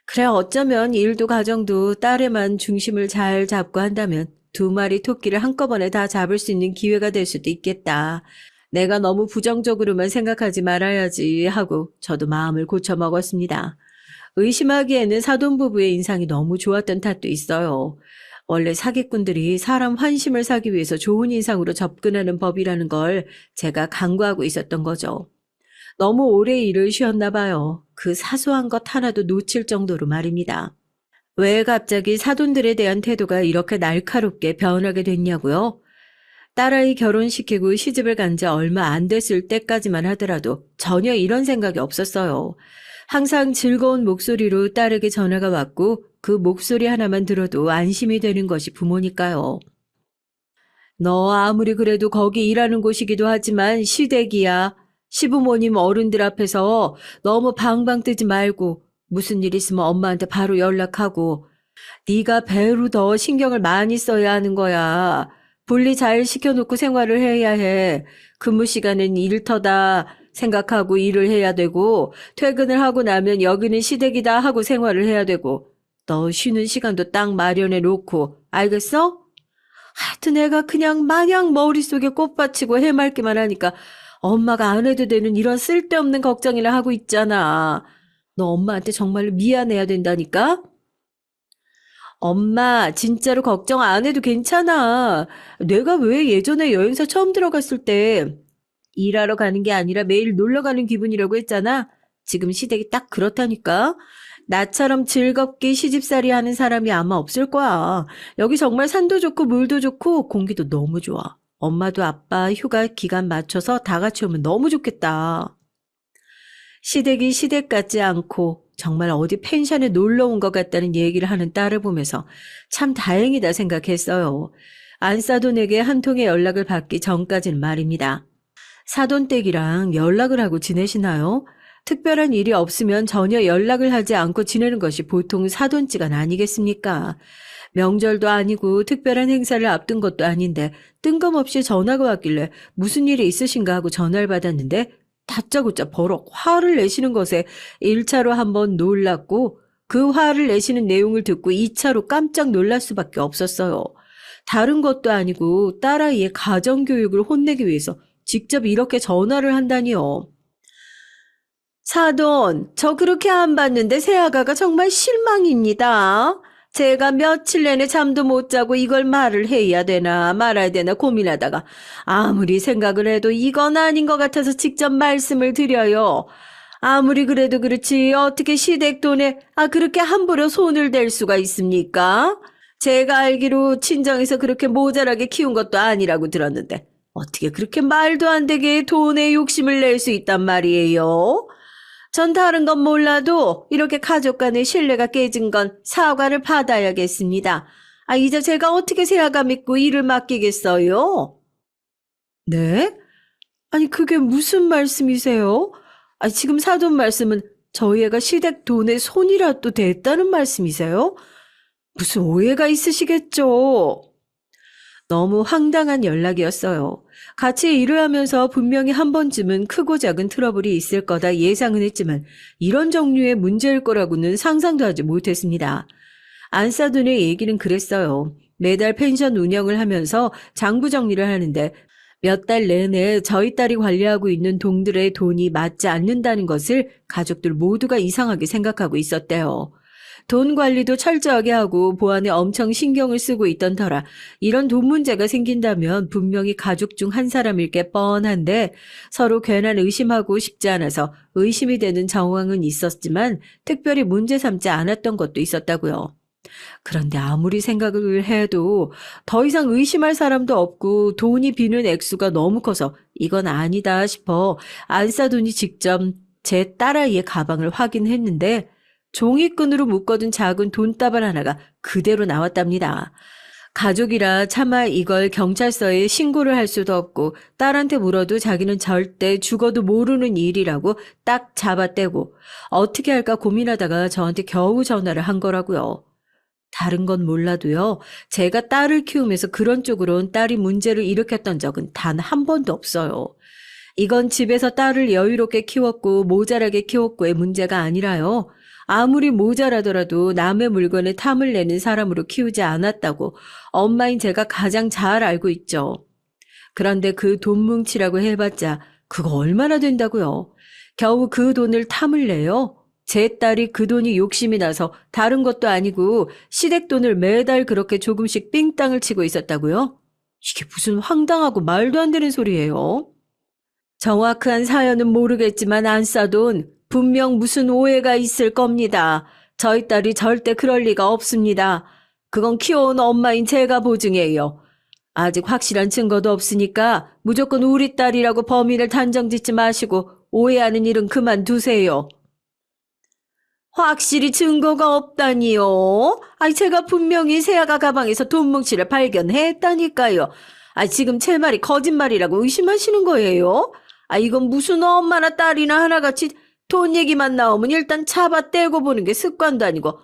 그래 어쩌면 일도 가정도 딸에만 중심을 잘 잡고 한다면 두 마리 토끼를 한꺼번에 다 잡을 수 있는 기회가 될 수도 있겠다. 내가 너무 부정적으로만 생각하지 말아야지 하고 저도 마음을 고쳐먹었습니다. 의심하기에는 사돈부부의 인상이 너무 좋았던 탓도 있어요. 원래 사기꾼들이 사람 환심을 사기 위해서 좋은 인상으로 접근하는 법이라는 걸 제가 간구하고 있었던 거죠. 너무 오래 일을 쉬었나 봐요. 그 사소한 것 하나도 놓칠 정도로 말입니다. 왜 갑자기 사돈들에 대한 태도가 이렇게 날카롭게 변하게 됐냐고요? 딸아이 결혼시키고 시집을 간 지 얼마 안 됐을 때까지만 하더라도 전혀 이런 생각이 없었어요. 항상 즐거운 목소리로 딸에게 전화가 왔고 그 목소리 하나만 들어도 안심이 되는 것이 부모니까요. 너 아무리 그래도 거기 일하는 곳이기도 하지만 시댁이야. 시부모님 어른들 앞에서 너무 방방 뜨지 말고 무슨 일 있으면 엄마한테 바로 연락하고 네가 배로 더 신경을 많이 써야 하는 거야. 분리 잘 시켜놓고 생활을 해야 해. 근무 시간은 일터다 생각하고 일을 해야 되고 퇴근을 하고 나면 여기는 시댁이다 하고 생활을 해야 되고 너 쉬는 시간도 딱 마련해 놓고 알겠어? 하여튼 애가 그냥 마냥 머릿속에 꽃받치고 해맑기만 하니까 엄마가 안 해도 되는 이런 쓸데없는 걱정이나 하고 있잖아. 너 엄마한테 정말로 미안해야 된다니까? 엄마, 진짜로 걱정 안 해도 괜찮아. 내가 왜 예전에 여행사 처음 들어갔을 때 일하러 가는 게 아니라 매일 놀러 가는 기분이라고 했잖아. 지금 시댁이 딱 그렇다니까. 나처럼 즐겁게 시집살이 하는 사람이 아마 없을 거야. 여기 정말 산도 좋고 물도 좋고 공기도 너무 좋아. 엄마도 아빠 휴가 기간 맞춰서 다 같이 오면 너무 좋겠다. 시댁이 시댁 같지 않고 정말 어디 펜션에 놀러 온 것 같다는 얘기를 하는 딸을 보면서 참 다행이다 생각했어요. 안사돈에게 한 통의 연락을 받기 전까지는 말입니다. 사돈댁이랑 연락을 하고 지내시나요? 특별한 일이 없으면 전혀 연락을 하지 않고 지내는 것이 보통 사돈지간 아니겠습니까? 명절도 아니고 특별한 행사를 앞둔 것도 아닌데 뜬금없이 전화가 왔길래 무슨 일이 있으신가 하고 전화를 받았는데 다짜고짜 버럭 화를 내시는 것에 1차로 한번 놀랐고 그 화를 내시는 내용을 듣고 2차로 깜짝 놀랄 수밖에 없었어요. 다른 것도 아니고 딸아이의 가정교육을 혼내기 위해서 직접 이렇게 전화를 한다니요. 사돈, 저 그렇게 안 봤는데 새아가가 정말 실망입니다. 제가 며칠 내내 잠도 못 자고 이걸 말을 해야 되나 말아야 되나 고민하다가 아무리 생각을 해도 이건 아닌 것 같아서 직접 말씀을 드려요. 아무리 그래도 그렇지 어떻게 시댁 돈에 그렇게 함부로 손을 댈 수가 있습니까? 제가 알기로 친정에서 그렇게 모자라게 키운 것도 아니라고 들었는데 어떻게 그렇게 말도 안 되게 돈에 욕심을 낼 수 있단 말이에요? 전 다른 건 몰라도 이렇게 가족 간의 신뢰가 깨진 건 사과를 받아야겠습니다. 이제 제가 어떻게 새아가 믿고 일을 맡기겠어요? 네? 아니 그게 무슨 말씀이세요? 지금 사돈 말씀은 저희 애가 시댁 돈에 손이라도 댔다는 말씀이세요? 무슨 오해가 있으시겠죠? 너무 황당한 연락이었어요. 같이 일을 하면서 분명히 한 번쯤은 크고 작은 트러블이 있을 거다 예상은 했지만 이런 종류의 문제일 거라고는 상상도 하지 못했습니다. 안사돈의 얘기는 그랬어요. 매달 펜션 운영을 하면서 장부 정리를 하는데 몇 달 내내 저희 딸이 관리하고 있는 동들의 돈이 맞지 않는다는 것을 가족들 모두가 이상하게 생각하고 있었대요. 돈 관리도 철저하게 하고 보안에 엄청 신경을 쓰고 있던 터라 이런 돈 문제가 생긴다면 분명히 가족 중 한 사람일 게 뻔한데 서로 괜한 의심하고 싶지 않아서 의심이 되는 정황은 있었지만 특별히 문제 삼지 않았던 것도 있었다고요. 그런데 아무리 생각을 해도 더 이상 의심할 사람도 없고 돈이 비는 액수가 너무 커서 이건 아니다 싶어 안사돈이 직접 제 딸아이의 가방을 확인했는데 종이끈으로 묶어둔 작은 돈다발 하나가 그대로 나왔답니다. 가족이라 차마 이걸 경찰서에 신고를 할 수도 없고 딸한테 물어도 자기는 절대 죽어도 모르는 일이라고 딱 잡아떼고 어떻게 할까 고민하다가 저한테 겨우 전화를 한 거라고요. 다른 건 몰라도요. 제가 딸을 키우면서 그런 쪽으론 딸이 문제를 일으켰던 적은 단 한 번도 없어요. 이건 집에서 딸을 여유롭게 키웠고 모자라게 키웠고의 문제가 아니라요. 아무리 모자라더라도 남의 물건에 탐을 내는 사람으로 키우지 않았다고 엄마인 제가 가장 잘 알고 있죠. 그런데 그 돈 뭉치라고 해봤자 그거 얼마나 된다고요. 겨우 그 돈을 탐을 내요. 제 딸이 그 돈이 욕심이 나서 다른 것도 아니고 시댁 돈을 매달 그렇게 조금씩 삥땅을 치고 있었다고요? 이게 무슨 황당하고 말도 안 되는 소리예요. 정확한 사연은 모르겠지만 안사돈 분명 무슨 오해가 있을 겁니다. 저희 딸이 절대 그럴 리가 없습니다. 그건 키워온 엄마인 제가 보증해요. 아직 확실한 증거도 없으니까 무조건 우리 딸이라고 범인을 단정짓지 마시고 오해하는 일은 그만두세요. 확실히 증거가 없다니요. 제가 분명히 새아가 가방에서 돈 뭉치를 발견했다니까요. 지금 제 말이 거짓말이라고 의심하시는 거예요? 이건 무슨 엄마나 딸이나 하나같이 돈 얘기만 나오면 일단 잡아떼고 보는 게 습관도 아니고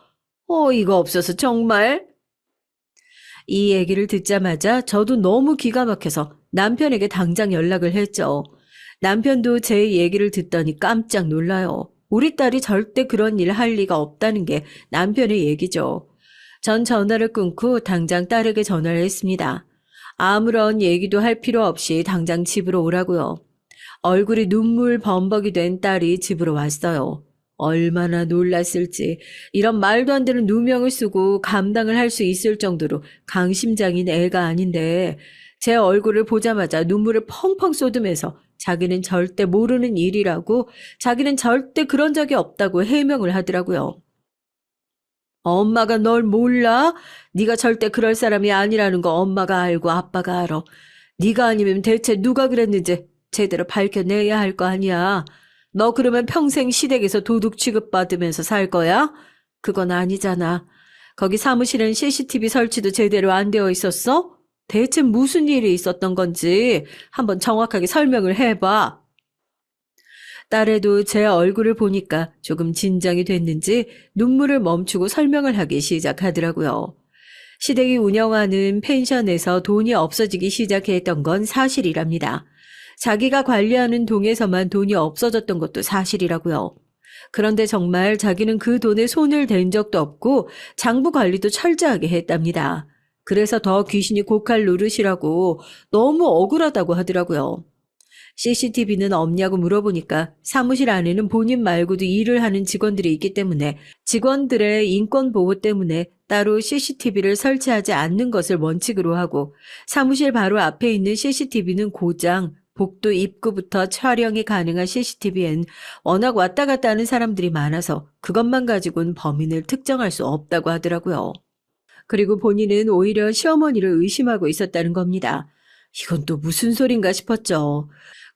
어이가 없어서 정말. 이 얘기를 듣자마자 저도 너무 기가 막혀서 남편에게 당장 연락을 했죠. 남편도 제 얘기를 듣더니 깜짝 놀라요. 우리 딸이 절대 그런 일 할 리가 없다는 게 남편의 얘기죠. 전 전화를 끊고 당장 딸에게 전화를 했습니다. 아무런 얘기도 할 필요 없이 당장 집으로 오라고요. 얼굴이 눈물 범벅이 된 딸이 집으로 왔어요. 얼마나 놀랐을지 이런 말도 안 되는 누명을 쓰고 감당을 할 수 있을 정도로 강심장인 애가 아닌데 제 얼굴을 보자마자 눈물을 펑펑 쏟으면서 자기는 절대 모르는 일이라고 자기는 절대 그런 적이 없다고 해명을 하더라고요. 엄마가 널 몰라? 네가 절대 그럴 사람이 아니라는 거 엄마가 알고 아빠가 알아. 네가 아니면 대체 누가 그랬는지 제대로 밝혀내야 할 거 아니야. 너 그러면 평생 시댁에서 도둑 취급받으면서 살 거야? 그건 아니잖아. 거기 사무실엔 CCTV 설치도 제대로 안 되어 있었어? 대체 무슨 일이 있었던 건지 한번 정확하게 설명을 해봐. 딸애도 제 얼굴을 보니까 조금 진정이 됐는지 눈물을 멈추고 설명을 하기 시작하더라고요. 시댁이 운영하는 펜션에서 돈이 없어지기 시작했던 건 사실이랍니다. 자기가 관리하는 동에서만 돈이 없어졌던 것도 사실이라고요. 그런데 정말 자기는 그 돈에 손을 댄 적도 없고 장부 관리도 철저하게 했답니다. 그래서 더 귀신이 고칼 노릇이라고 너무 억울하다고 하더라고요. CCTV는 없냐고 물어보니까 사무실 안에는 본인 말고도 일을 하는 직원들이 있기 때문에 직원들의 인권 보호 때문에 따로 CCTV를 설치하지 않는 것을 원칙으로 하고 사무실 바로 앞에 있는 CCTV는 고장, 복도 입구부터 촬영이 가능한 CCTV엔 워낙 왔다 갔다 하는 사람들이 많아서 그것만 가지고는 범인을 특정할 수 없다고 하더라고요. 그리고 본인은 오히려 시어머니를 의심하고 있었다는 겁니다. 이건 또 무슨 소린가 싶었죠.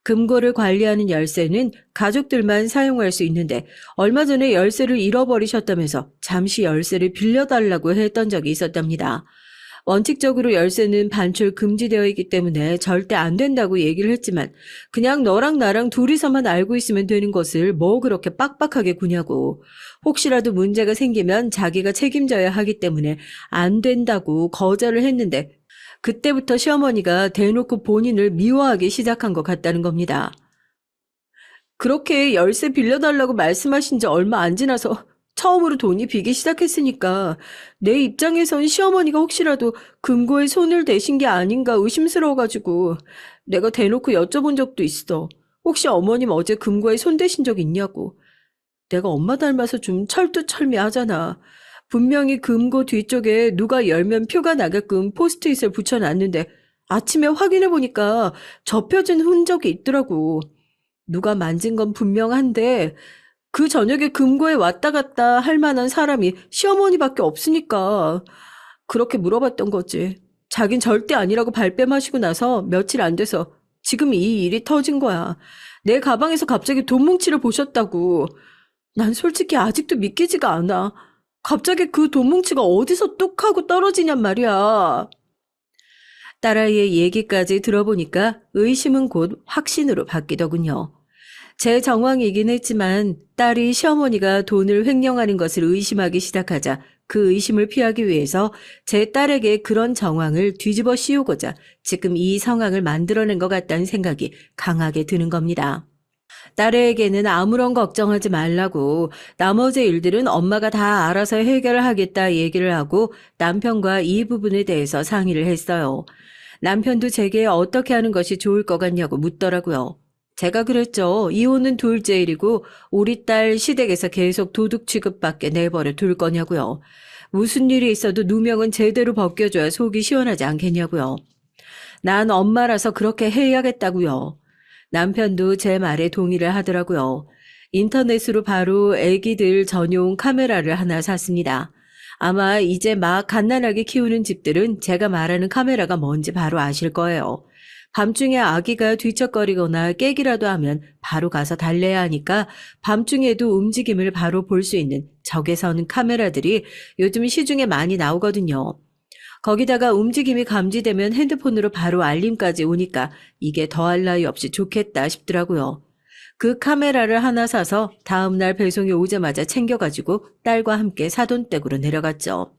금고를 관리하는 열쇠는 가족들만 사용할 수 있는데 얼마 전에 열쇠를 잃어버리셨다면서 잠시 열쇠를 빌려달라고 했던 적이 있었답니다. 원칙적으로 열쇠는 반출 금지되어 있기 때문에 절대 안 된다고 얘기를 했지만 그냥 너랑 나랑 둘이서만 알고 있으면 되는 것을 뭐 그렇게 빡빡하게 구냐고. 혹시라도 문제가 생기면 자기가 책임져야 하기 때문에 안 된다고 거절을 했는데 그때부터 시어머니가 대놓고 본인을 미워하기 시작한 것 같다는 겁니다. 그렇게 열쇠 빌려달라고 말씀하신 지 얼마 안 지나서 처음으로 돈이 비기 시작했으니까 내 입장에선 시어머니가 혹시라도 금고에 손을 대신 게 아닌가 의심스러워가지고 내가 대놓고 여쭤본 적도 있어. 혹시 어머님 어제 금고에 손 대신 적 있냐고. 내가 엄마 닮아서 좀 철두철미하잖아. 분명히 금고 뒤쪽에 누가 열면 표가 나게끔 포스트잇을 붙여놨는데 아침에 확인해보니까 접혀진 흔적이 있더라고. 누가 만진 건 분명한데 그 저녁에 금고에 왔다 갔다 할 만한 사람이 시어머니밖에 없으니까 그렇게 물어봤던 거지. 자긴 절대 아니라고 발뺌하시고 나서 며칠 안 돼서 지금 이 일이 터진 거야. 내 가방에서 갑자기 돈 뭉치를 보셨다고. 난 솔직히 아직도 믿기지가 않아. 갑자기 그 돈 뭉치가 어디서 뚝 하고 떨어지냔 말이야. 딸아이의 얘기까지 들어보니까 의심은 곧 확신으로 바뀌더군요. 제 정황이긴 했지만 딸이 시어머니가 돈을 횡령하는 것을 의심하기 시작하자 그 의심을 피하기 위해서 제 딸에게 그런 정황을 뒤집어 씌우고자 지금 이 상황을 만들어낸 것 같다는 생각이 강하게 드는 겁니다. 딸에게는 아무런 걱정하지 말라고 나머지 일들은 엄마가 다 알아서 해결을 하겠다 얘기를 하고 남편과 이 부분에 대해서 상의를 했어요. 남편도 제게 어떻게 하는 것이 좋을 것 같냐고 묻더라고요. 제가 그랬죠. 이혼은 둘째 일이고 우리 딸 시댁에서 계속 도둑 취급받게 내버려 둘 거냐고요. 무슨 일이 있어도 누명은 제대로 벗겨줘야 속이 시원하지 않겠냐고요. 난 엄마라서 그렇게 해야겠다고요. 남편도 제 말에 동의를 하더라고요. 인터넷으로 바로 애기들 전용 카메라를 하나 샀습니다. 아마 이제 막 갓난아기 키우는 집들은 제가 말하는 카메라가 뭔지 바로 아실 거예요. 밤중에 아기가 뒤척거리거나 깨기라도 하면 바로 가서 달래야 하니까 밤중에도 움직임을 바로 볼 수 있는 적외선 카메라들이 요즘 시중에 많이 나오거든요. 거기다가 움직임이 감지되면 핸드폰으로 바로 알림까지 오니까 이게 더할 나위 없이 좋겠다 싶더라고요. 그 카메라를 하나 사서 다음날 배송이 오자마자 챙겨가지고 딸과 함께 사돈댁으로 내려갔죠.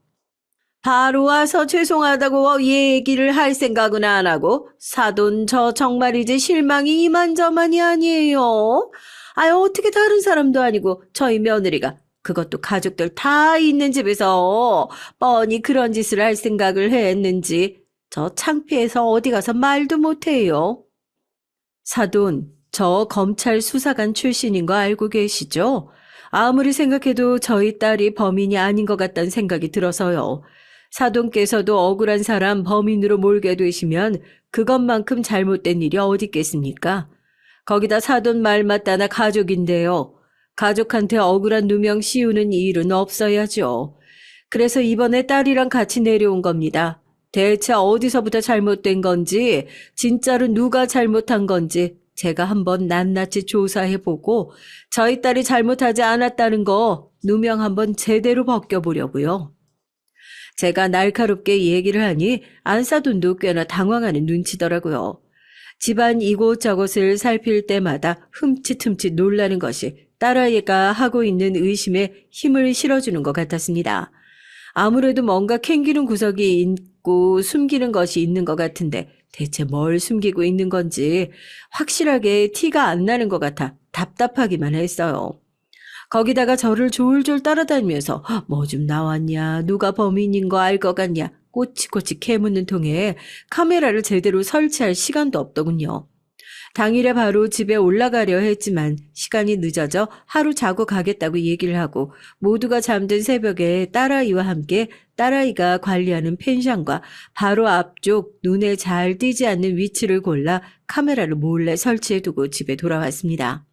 바로 와서 죄송하다고 얘기를 할 생각은 안 하고 사돈 저 정말 이제 실망이 이만저만이 아니에요. 아유 어떻게 다른 사람도 아니고 저희 며느리가 그것도 가족들 다 있는 집에서 뻔히 그런 짓을 할 생각을 했는지 저 창피해서 어디 가서 말도 못해요. 사돈, 저 검찰 수사관 출신인 거 알고 계시죠? 아무리 생각해도 저희 딸이 범인이 아닌 것 같다는 생각이 들어서요. 사돈께서도 억울한 사람 범인으로 몰게 되시면 그것만큼 잘못된 일이 어디 있겠습니까? 거기다 사돈 말 맞다나 가족인데요. 가족한테 억울한 누명 씌우는 일은 없어야죠. 그래서 이번에 딸이랑 같이 내려온 겁니다. 대체 어디서부터 잘못된 건지, 진짜로 누가 잘못한 건지 제가 한번 낱낱이 조사해보고 저희 딸이 잘못하지 않았다는 거 누명 한번 제대로 벗겨보려고요. 제가 날카롭게 얘기를 하니 안사돈도 꽤나 당황하는 눈치더라고요. 집안 이곳저곳을 살필 때마다 흠칫흠칫 놀라는 것이 딸아이가 하고 있는 의심에 힘을 실어주는 것 같았습니다. 아무래도 뭔가 캥기는 구석이 있고 숨기는 것이 있는 것 같은데 대체 뭘 숨기고 있는 건지 확실하게 티가 안 나는 것 같아 답답하기만 했어요. 거기다가 저를 졸졸 따라다니면서 뭐 좀 나왔냐, 누가 범인인 거 알 것 같냐, 꼬치꼬치 캐묻는 통에 카메라를 제대로 설치할 시간도 없더군요. 당일에 바로 집에 올라가려 했지만 시간이 늦어져 하루 자고 가겠다고 얘기를 하고 모두가 잠든 새벽에 딸아이와 함께 딸아이가 관리하는 펜션과 바로 앞쪽 눈에 잘 띄지 않는 위치를 골라 카메라를 몰래 설치해두고 집에 돌아왔습니다.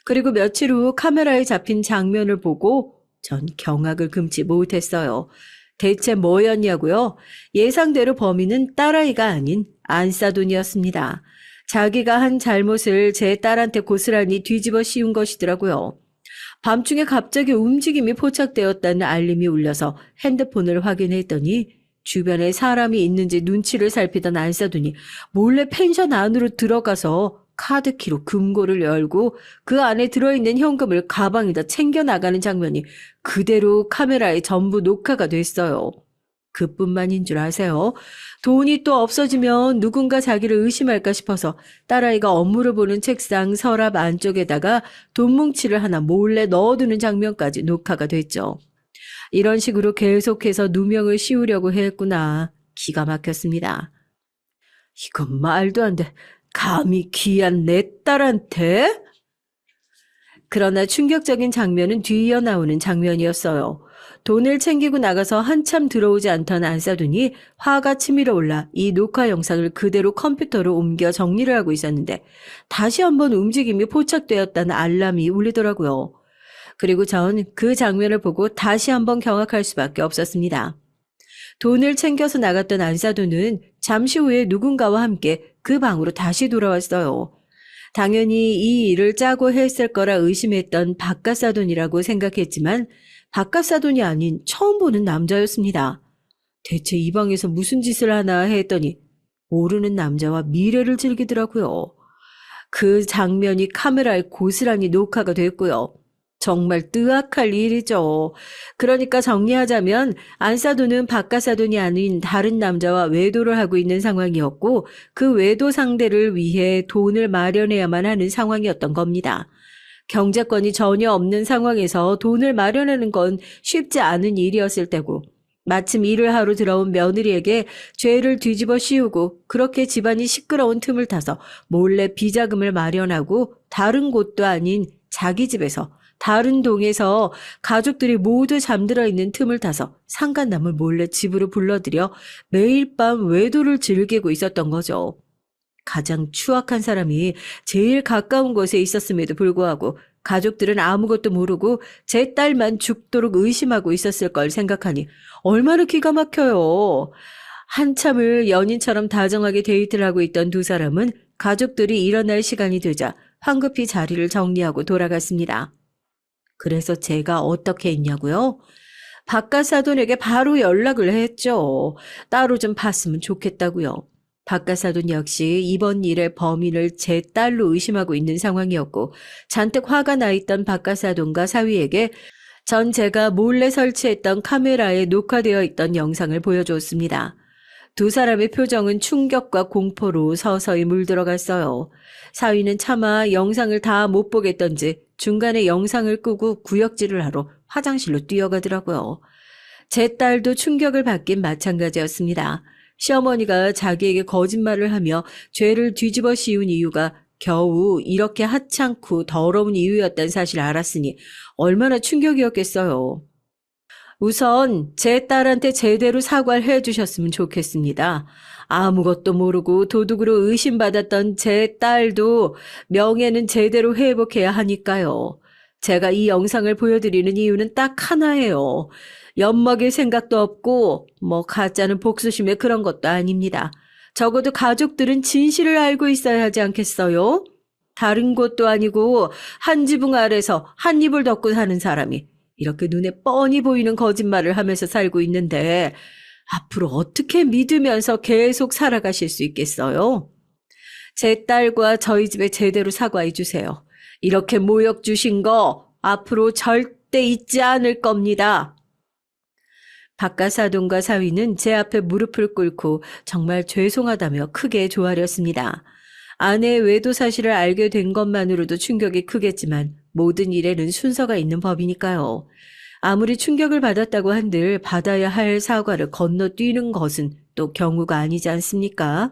그리고 며칠 후 카메라에 잡힌 장면을 보고 전 경악을 금치 못했어요. 대체 뭐였냐고요? 예상대로 범인은 딸아이가 아닌 안사돈이었습니다. 자기가 한 잘못을 제 딸한테 고스란히 뒤집어 씌운 것이더라고요. 밤중에 갑자기 움직임이 포착되었다는 알림이 울려서 핸드폰을 확인했더니 주변에 사람이 있는지 눈치를 살피던 안사돈이 몰래 펜션 안으로 들어가서 카드키로 금고를 열고 그 안에 들어있는 현금을 가방에다 챙겨나가는 장면이 그대로 카메라에 전부 녹화가 됐어요. 그뿐만인 줄 아세요? 돈이 또 없어지면 누군가 자기를 의심할까 싶어서 딸아이가 업무를 보는 책상 서랍 안쪽에다가 돈 뭉치를 하나 몰래 넣어두는 장면까지 녹화가 됐죠. 이런 식으로 계속해서 누명을 씌우려고 했구나. 기가 막혔습니다. 이건 말도 안 돼. 감히 귀한 내 딸한테? 그러나 충격적인 장면은 뒤이어 나오는 장면이었어요. 돈을 챙기고 나가서 한참 들어오지 않던 안사돈이 화가 치밀어 올라 이 녹화 영상을 그대로 컴퓨터로 옮겨 정리를 하고 있었는데 다시 한번 움직임이 포착되었다는 알람이 울리더라고요. 그리고 전 그 장면을 보고 다시 한번 경악할 수밖에 없었습니다. 돈을 챙겨서 나갔던 안사돈은 잠시 후에 누군가와 함께 그 방으로 다시 돌아왔어요. 당연히 이 일을 짜고 했을 거라 의심했던 바깥사돈이라고 생각했지만 바깥사돈이 아닌 처음 보는 남자였습니다. 대체 이 방에서 무슨 짓을 하나 했더니 모르는 남자와 미래를 즐기더라고요. 그 장면이 카메라에 고스란히 녹화가 됐고요. 정말 뜨악할 일이죠. 그러니까 정리하자면 안사돈은 바깥사돈이 아닌 다른 남자와 외도를 하고 있는 상황이었고 그 외도 상대를 위해 돈을 마련해야만 하는 상황이었던 겁니다. 경제권이 전혀 없는 상황에서 돈을 마련하는 건 쉽지 않은 일이었을 때고 마침 일을 하러 들어온 며느리에게 죄를 뒤집어 씌우고 그렇게 집안이 시끄러운 틈을 타서 몰래 비자금을 마련하고 다른 곳도 아닌 자기 집에서 다른 동에서 가족들이 모두 잠들어 있는 틈을 타서 상간남을 몰래 집으로 불러들여 매일 밤 외도를 즐기고 있었던 거죠. 가장 추악한 사람이 제일 가까운 곳에 있었음에도 불구하고 가족들은 아무것도 모르고 제 딸만 죽도록 의심하고 있었을 걸 생각하니 얼마나 기가 막혀요. 한참을 연인처럼 다정하게 데이트를 하고 있던 두 사람은 가족들이 일어날 시간이 되자 황급히 자리를 정리하고 돌아갔습니다. 그래서 제가 어떻게 했냐고요? 바깥사돈에게 바로 연락을 했죠. 따로 좀 봤으면 좋겠다고요. 바깥사돈 역시 이번 일의 범인을 제 딸로 의심하고 있는 상황이었고 잔뜩 화가 나 있던 바깥사돈과 사위에게 전 제가 몰래 설치했던 카메라에 녹화되어 있던 영상을 보여줬습니다. 두 사람의 표정은 충격과 공포로 서서히 물들어갔어요. 사위는 차마 영상을 다 못 보겠던지 중간에 영상을 끄고 구역질을 하러 화장실로 뛰어가더라고요. 제 딸도 충격을 받긴 마찬가지였습니다. 시어머니가 자기에게 거짓말을 하며 죄를 뒤집어 씌운 이유가 겨우 이렇게 하찮고 더러운 이유였다는 사실을 알았으니 얼마나 충격이었겠어요. 우선 제 딸한테 제대로 사과를 해주셨으면 좋겠습니다. 아무것도 모르고 도둑으로 의심받았던 제 딸도 명예는 제대로 회복해야 하니까요. 제가 이 영상을 보여드리는 이유는 딱 하나예요. 엿먹일 생각도 없고, 가짜는 복수심에 그런 것도 아닙니다. 적어도 가족들은 진실을 알고 있어야 하지 않겠어요? 다른 곳도 아니고, 한 지붕 아래서 한 이불 덮고 사는 사람이 이렇게 눈에 뻔히 보이는 거짓말을 하면서 살고 있는데, 앞으로 어떻게 믿으면서 계속 살아가실 수 있겠어요? 제 딸과 저희 집에 제대로 사과해 주세요. 이렇게 모욕 주신 거 앞으로 절대 잊지 않을 겁니다. 박가사돈과 사위는 제 앞에 무릎을 꿇고 정말 죄송하다며 크게 조아렸습니다. 아내의 외도 사실을 알게 된 것만으로도 충격이 크겠지만 모든 일에는 순서가 있는 법이니까요. 아무리 충격을 받았다고 한들 받아야 할 사과를 건너뛰는 것은 또 경우가 아니지 않습니까?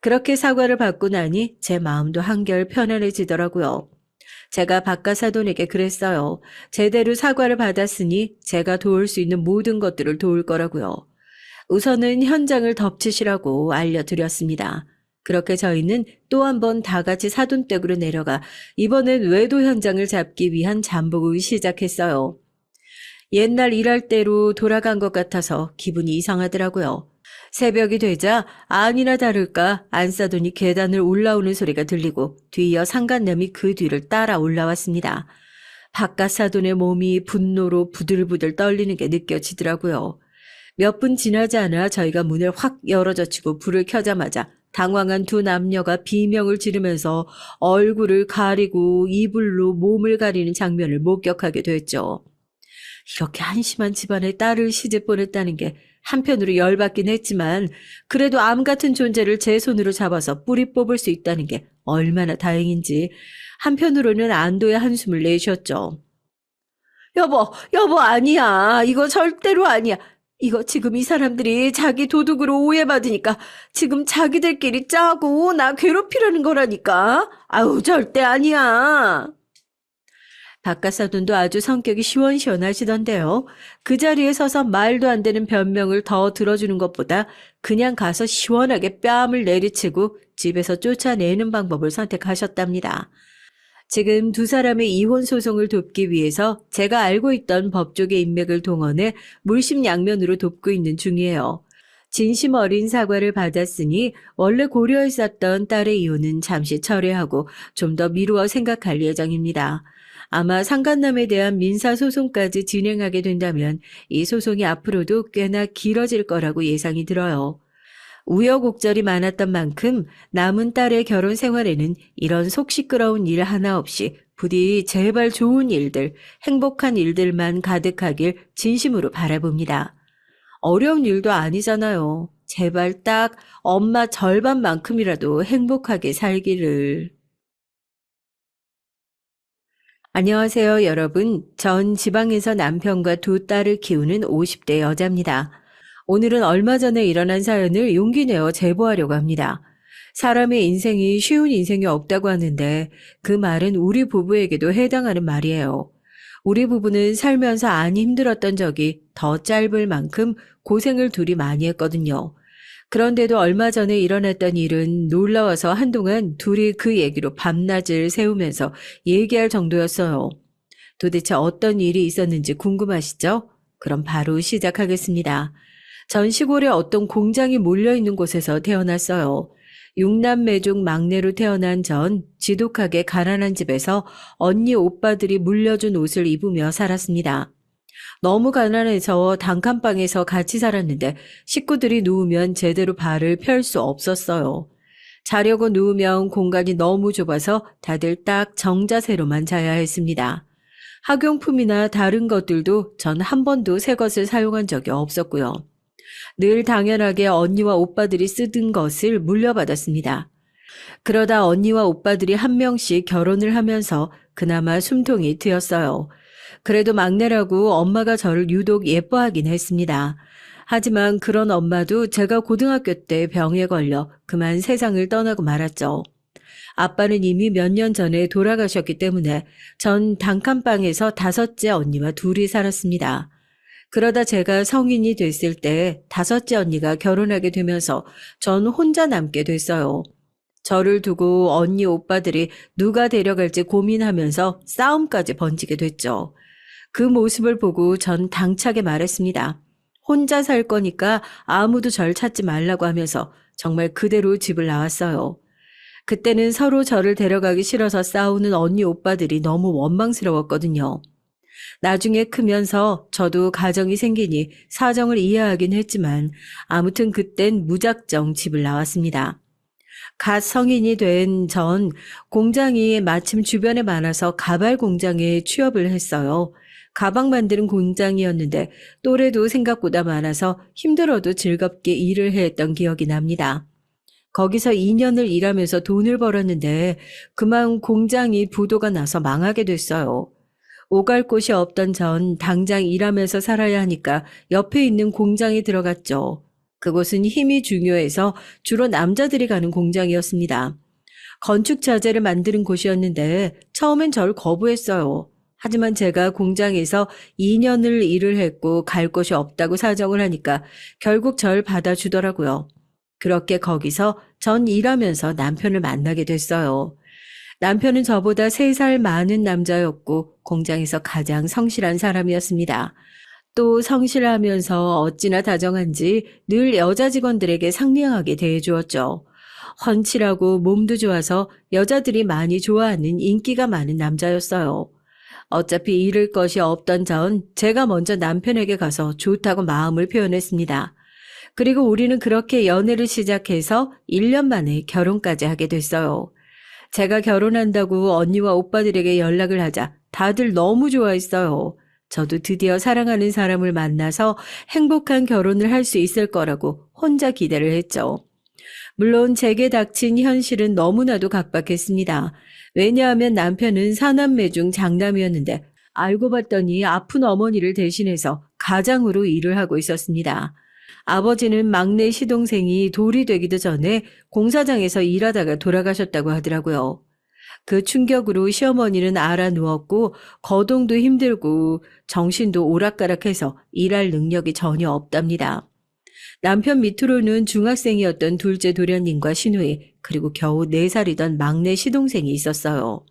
그렇게 사과를 받고 나니 제 마음도 한결 편안해지더라고요. 제가 박가사돈에게 그랬어요. 제대로 사과를 받았으니 제가 도울 수 있는 모든 것들을 도울 거라고요. 우선은 현장을 덮치시라고 알려드렸습니다. 그렇게 저희는 또 한 번 다 같이 사돈댁으로 내려가 이번엔 외도 현장을 잡기 위한 잠복을 시작했어요. 옛날 일할 때로 돌아간 것 같아서 기분이 이상하더라고요. 새벽이 되자 아니나 다를까 안사돈이 계단을 올라오는 소리가 들리고 뒤이어 상간남이 그 뒤를 따라 올라왔습니다. 박가사돈의 몸이 분노로 부들부들 떨리는 게 느껴지더라고요. 몇 분 지나지 않아 저희가 문을 확 열어젖히고 불을 켜자마자 당황한 두 남녀가 비명을 지르면서 얼굴을 가리고 이불로 몸을 가리는 장면을 목격하게 됐죠. 이렇게 한심한 집안에 딸을 시집 보냈다는 게 한편으로 열받긴 했지만 그래도 암 같은 존재를 제 손으로 잡아서 뿌리 뽑을 수 있다는 게 얼마나 다행인지 한편으로는 안도의 한숨을 내쉬었죠. 여보, 아니야. 이거 절대로 아니야. 이거 지금 이 사람들이 자기 도둑으로 오해받으니까 지금 자기들끼리 짜고 나 괴롭히려는 거라니까. 아우, 절대 아니야. 박가사돈도 아주 성격이 시원시원하시던데요. 그 자리에 서서 말도 안 되는 변명을 더 들어주는 것보다 그냥 가서 시원하게 뺨을 내리치고 집에서 쫓아내는 방법을 선택하셨답니다. 지금 두 사람의 이혼 소송을 돕기 위해서 제가 알고 있던 법조계 인맥을 동원해 물심양면으로 돕고 있는 중이에요. 진심 어린 사과를 받았으니 원래 고려했었던 딸의 이혼은 잠시 철회하고 좀 더 미루어 생각할 예정입니다. 아마 상간남에 대한 민사소송까지 진행하게 된다면 이 소송이 앞으로도 꽤나 길어질 거라고 예상이 들어요. 우여곡절이 많았던 만큼 남은 딸의 결혼 생활에는 이런 속 시끄러운 일 하나 없이 부디 제발 좋은 일들, 행복한 일들만 가득하길 진심으로 바라봅니다. 어려운 일도 아니잖아요. 제발 딱 엄마 절반만큼이라도 행복하게 살기를. 안녕하세요, 여러분. 전 지방에서 남편과 두 딸을 키우는 50대 여자입니다. 오늘은 얼마 전에 일어난 사연을 용기 내어 제보하려고 합니다. 사람의 인생이 쉬운 인생이 없다고 하는데 그 말은 우리 부부에게도 해당하는 말이에요. 우리 부부는 살면서 안 힘들었던 적이 더 짧을 만큼 고생을 둘이 많이 했거든요. 그런데도 얼마 전에 일어났던 일은 놀라워서 한동안 둘이 그 얘기로 밤낮을 새우면서 얘기할 정도였어요. 도대체 어떤 일이 있었는지 궁금하시죠? 그럼 바로 시작하겠습니다. 전 시골에 어떤 공장이 몰려있는 곳에서 태어났어요. 6남매 중 막내로 태어난 전 지독하게 가난한 집에서 언니 오빠들이 물려준 옷을 입으며 살았습니다. 너무 가난해서 단칸방에서 같이 살았는데 식구들이 누우면 제대로 발을 펼 수 없었어요. 자려고 누우면 공간이 너무 좁아서 다들 딱 정자세로만 자야 했습니다. 학용품이나 다른 것들도 전 한 번도 새 것을 사용한 적이 없었고요. 늘 당연하게 언니와 오빠들이 쓰던 것을 물려받았습니다. 그러다 언니와 오빠들이 한 명씩 결혼을 하면서 그나마 숨통이 트였어요. 그래도 막내라고 엄마가 저를 유독 예뻐하긴 했습니다. 하지만 그런 엄마도 제가 고등학교 때 병에 걸려 그만 세상을 떠나고 말았죠. 아빠는 이미 몇 년 전에 돌아가셨기 때문에 전 단칸방에서 다섯째 언니와 둘이 살았습니다. 그러다 제가 성인이 됐을 때 다섯째 언니가 결혼하게 되면서 전 혼자 남게 됐어요. 저를 두고 언니 오빠들이 누가 데려갈지 고민하면서 싸움까지 번지게 됐죠. 그 모습을 보고 전 당차게 말했습니다. 혼자 살 거니까 아무도 절 찾지 말라고 하면서 정말 그대로 집을 나왔어요. 그때는 서로 저를 데려가기 싫어서 싸우는 언니 오빠들이 너무 원망스러웠거든요. 나중에 크면서 저도 가정이 생기니 사정을 이해하긴 했지만 아무튼 그땐 무작정 집을 나왔습니다. 갓 성인이 된 전 공장이 마침 주변에 많아서 가발 공장에 취업을 했어요. 가방 만드는 공장이었는데 또래도 생각보다 많아서 힘들어도 즐겁게 일을 했던 기억이 납니다. 거기서 2년을 일하면서 돈을 벌었는데 그만 공장이 부도가 나서 망하게 됐어요. 오갈 곳이 없던 전 당장 일하면서 살아야 하니까 옆에 있는 공장에 들어갔죠. 그곳은 힘이 중요해서 주로 남자들이 가는 공장이었습니다. 건축 자재를 만드는 곳이었는데 처음엔 절 거부했어요. 하지만 제가 공장에서 2년을 일을 했고 갈 곳이 없다고 사정을 하니까 결국 절 받아주더라고요. 그렇게 거기서 전 일하면서 남편을 만나게 됐어요. 남편은 저보다 3살 많은 남자였고 공장에서 가장 성실한 사람이었습니다. 또 성실하면서 어찌나 다정한지 늘 여자 직원들에게 상냥하게 대해주었죠. 훤칠하고 몸도 좋아서 여자들이 많이 좋아하는 인기가 많은 남자였어요. 어차피 잃을 것이 없던 전 제가 먼저 남편에게 가서 좋다고 마음을 표현했습니다. 그리고 우리는 그렇게 연애를 시작해서 1년 만에 결혼까지 하게 됐어요. 제가 결혼한다고 언니와 오빠들에게 연락을 하자 다들 너무 좋아했어요. 저도 드디어 사랑하는 사람을 만나서 행복한 결혼을 할 수 있을 거라고 혼자 기대를 했죠. 물론 제게 닥친 현실은 너무나도 각박했습니다. 왜냐하면 남편은 사남매 중 장남이었는데 알고 봤더니 아픈 어머니를 대신해서 가장으로 일을 하고 있었습니다. 아버지는 막내 시동생이 돌이 되기도 전에 공사장에서 일하다가 돌아가셨다고 하더라고요. 그 충격으로 시어머니는 알아 누웠고 거동도 힘들고 정신도 오락가락해서 일할 능력이 전혀 없답니다. 남편 밑으로는 중학생이었던 둘째 도련님과 시누이 그리고 겨우 4살이던 막내 시동생이 있었어요.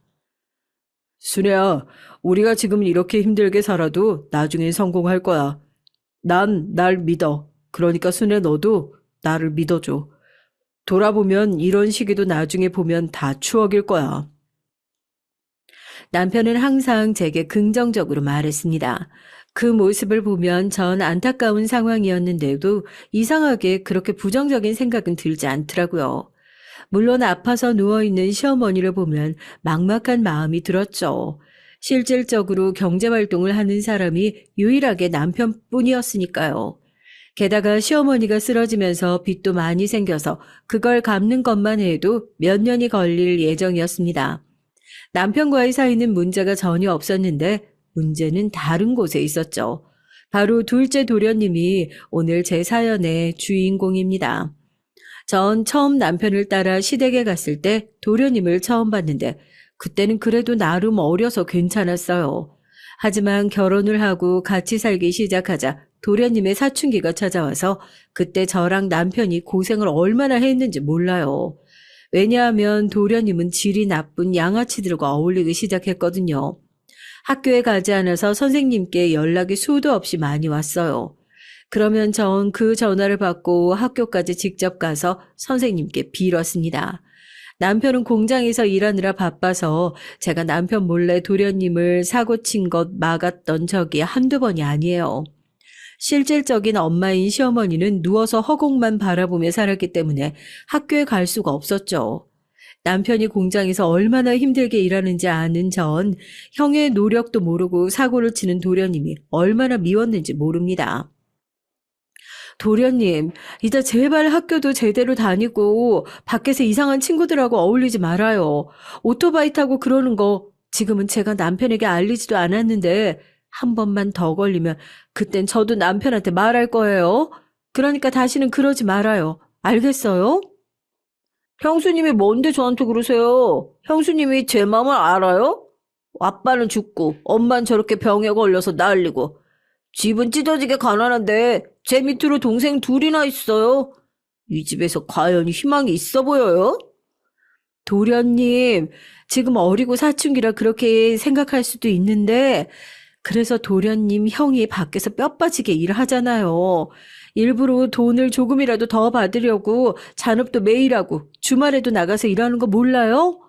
순애야, 우리가 지금 이렇게 힘들게 살아도 나중엔 성공할 거야. 난 날 믿어. 그러니까 순애 너도 나를 믿어줘. 돌아보면 이런 시기도 나중에 보면 다 추억일 거야. 남편은 항상 제게 긍정적으로 말했습니다. 그 모습을 보면 전 안타까운 상황이었는데도 이상하게 그렇게 부정적인 생각은 들지 않더라고요. 물론 아파서 누워있는 시어머니를 보면 막막한 마음이 들었죠. 실질적으로 경제활동을 하는 사람이 유일하게 남편뿐이었으니까요. 게다가 시어머니가 쓰러지면서 빚도 많이 생겨서 그걸 갚는 것만 해도 몇 년이 걸릴 예정이었습니다. 남편과의 사이는 문제가 전혀 없었는데 문제는 다른 곳에 있었죠. 바로 둘째 도련님이 오늘 제 사연의 주인공입니다. 전 처음 남편을 따라 시댁에 갔을 때 도련님을 처음 봤는데 그때는 그래도 나름 어려서 괜찮았어요. 하지만 결혼을 하고 같이 살기 시작하자 도련님의 사춘기가 찾아와서 그때 저랑 남편이 고생을 얼마나 했는지 몰라요. 왜냐하면 도련님은 질이 나쁜 양아치들과 어울리기 시작했거든요. 학교에 가지 않아서 선생님께 연락이 수도 없이 많이 왔어요. 그러면 전 그 전화를 받고 학교까지 직접 가서 선생님께 빌었습니다. 남편은 공장에서 일하느라 바빠서 제가 남편 몰래 도련님을 사고 친 것 막았던 적이 한두 번이 아니에요. 실질적인 엄마인 시어머니는 누워서 허공만 바라보며 살았기 때문에 학교에 갈 수가 없었죠. 남편이 공장에서 얼마나 힘들게 일하는지 아는 전 형의 노력도 모르고 사고를 치는 도련님이 얼마나 미웠는지 모릅니다. 도련님, 이제 제발 학교도 제대로 다니고 밖에서 이상한 친구들하고 어울리지 말아요. 오토바이 타고 그러는 거 지금은 제가 남편에게 알리지도 않았는데 한 번만 더 걸리면 그땐 저도 남편한테 말할 거예요. 그러니까 다시는 그러지 말아요. 알겠어요? 형수님이 뭔데 저한테 그러세요? 형수님이 제 마음을 알아요? 아빠는 죽고 엄마는 저렇게 병에 걸려서 난리고 집은 찢어지게 가난한데 제 밑으로 동생 둘이나 있어요. 이 집에서 과연 희망이 있어 보여요? 도련님, 지금 어리고 사춘기라 그렇게 생각할 수도 있는데, 그래서 도련님 형이 밖에서 뼈 빠지게 일하잖아요. 일부러 돈을 조금이라도 더 받으려고 잔업도 매일 하고 주말에도 나가서 일하는 거 몰라요?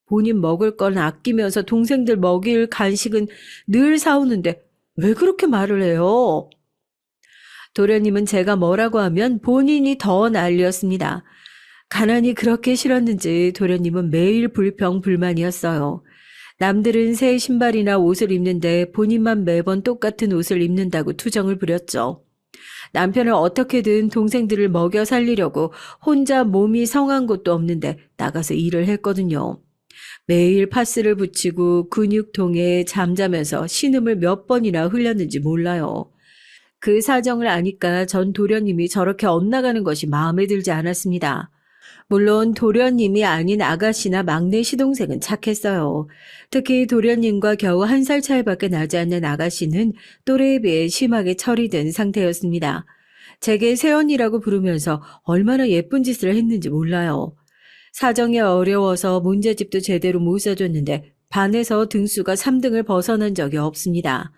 본인 먹을 건 아끼면서 동생들 먹일 간식은 늘 사오는데 왜 그렇게 말을 해요? 도련님은 제가 뭐라고 하면 본인이 더 난리였습니다. 가난이 그렇게 싫었는지 도련님은 매일 불평불만이었어요. 남들은 새 신발이나 옷을 입는데 본인만 매번 똑같은 옷을 입는다고 투정을 부렸죠. 남편은 어떻게든 동생들을 먹여 살리려고 혼자 몸이 성한 것도 없는데 나가서 일을 했거든요. 매일 파스를 붙이고 근육통에 잠자면서 신음을 몇 번이나 흘렸는지 몰라요. 그 사정을 아니까 전 도련님이 저렇게 엇나가는 것이 마음에 들지 않았습니다. 물론 도련님이 아닌 아가씨나 막내 시동생은 착했어요. 특히 도련님과 겨우 1살 차이밖에 나지 않는 아가씨는 또래에 비해 심하게 철이 든 상태였습니다. 제게 새언니라고 부르면서 얼마나 예쁜 짓을 했는지 몰라요. 사정이 어려워서 문제집도 제대로 못 써줬는데 반에서 등수가 3등을 벗어난 적이 없습니다.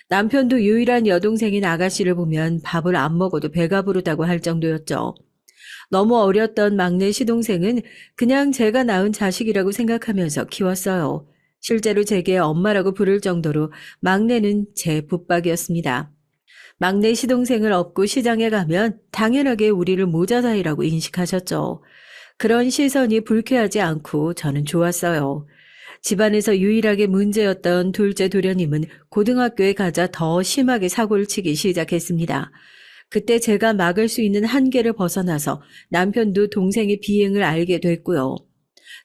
남편도 유일한 여동생인 아가씨를 보면 밥을 안 먹어도 배가 부르다고 할 정도였죠. 너무 어렸던 막내 시동생은 그냥 제가 낳은 자식이라고 생각하면서 키웠어요. 실제로 제게 엄마라고 부를 정도로 막내는 제 붙박이었습니다. 막내 시동생을 업고 시장에 가면 당연하게 우리를 모자사이라고 인식하셨죠. 그런 시선이 불쾌하지 않고 저는 좋았어요. 집안에서 유일하게 문제였던 둘째 도련님은 고등학교에 가자 더 심하게 사고를 치기 시작했습니다. 그때 제가 막을 수 있는 한계를 벗어나서 남편도 동생의 비행을 알게 됐고요.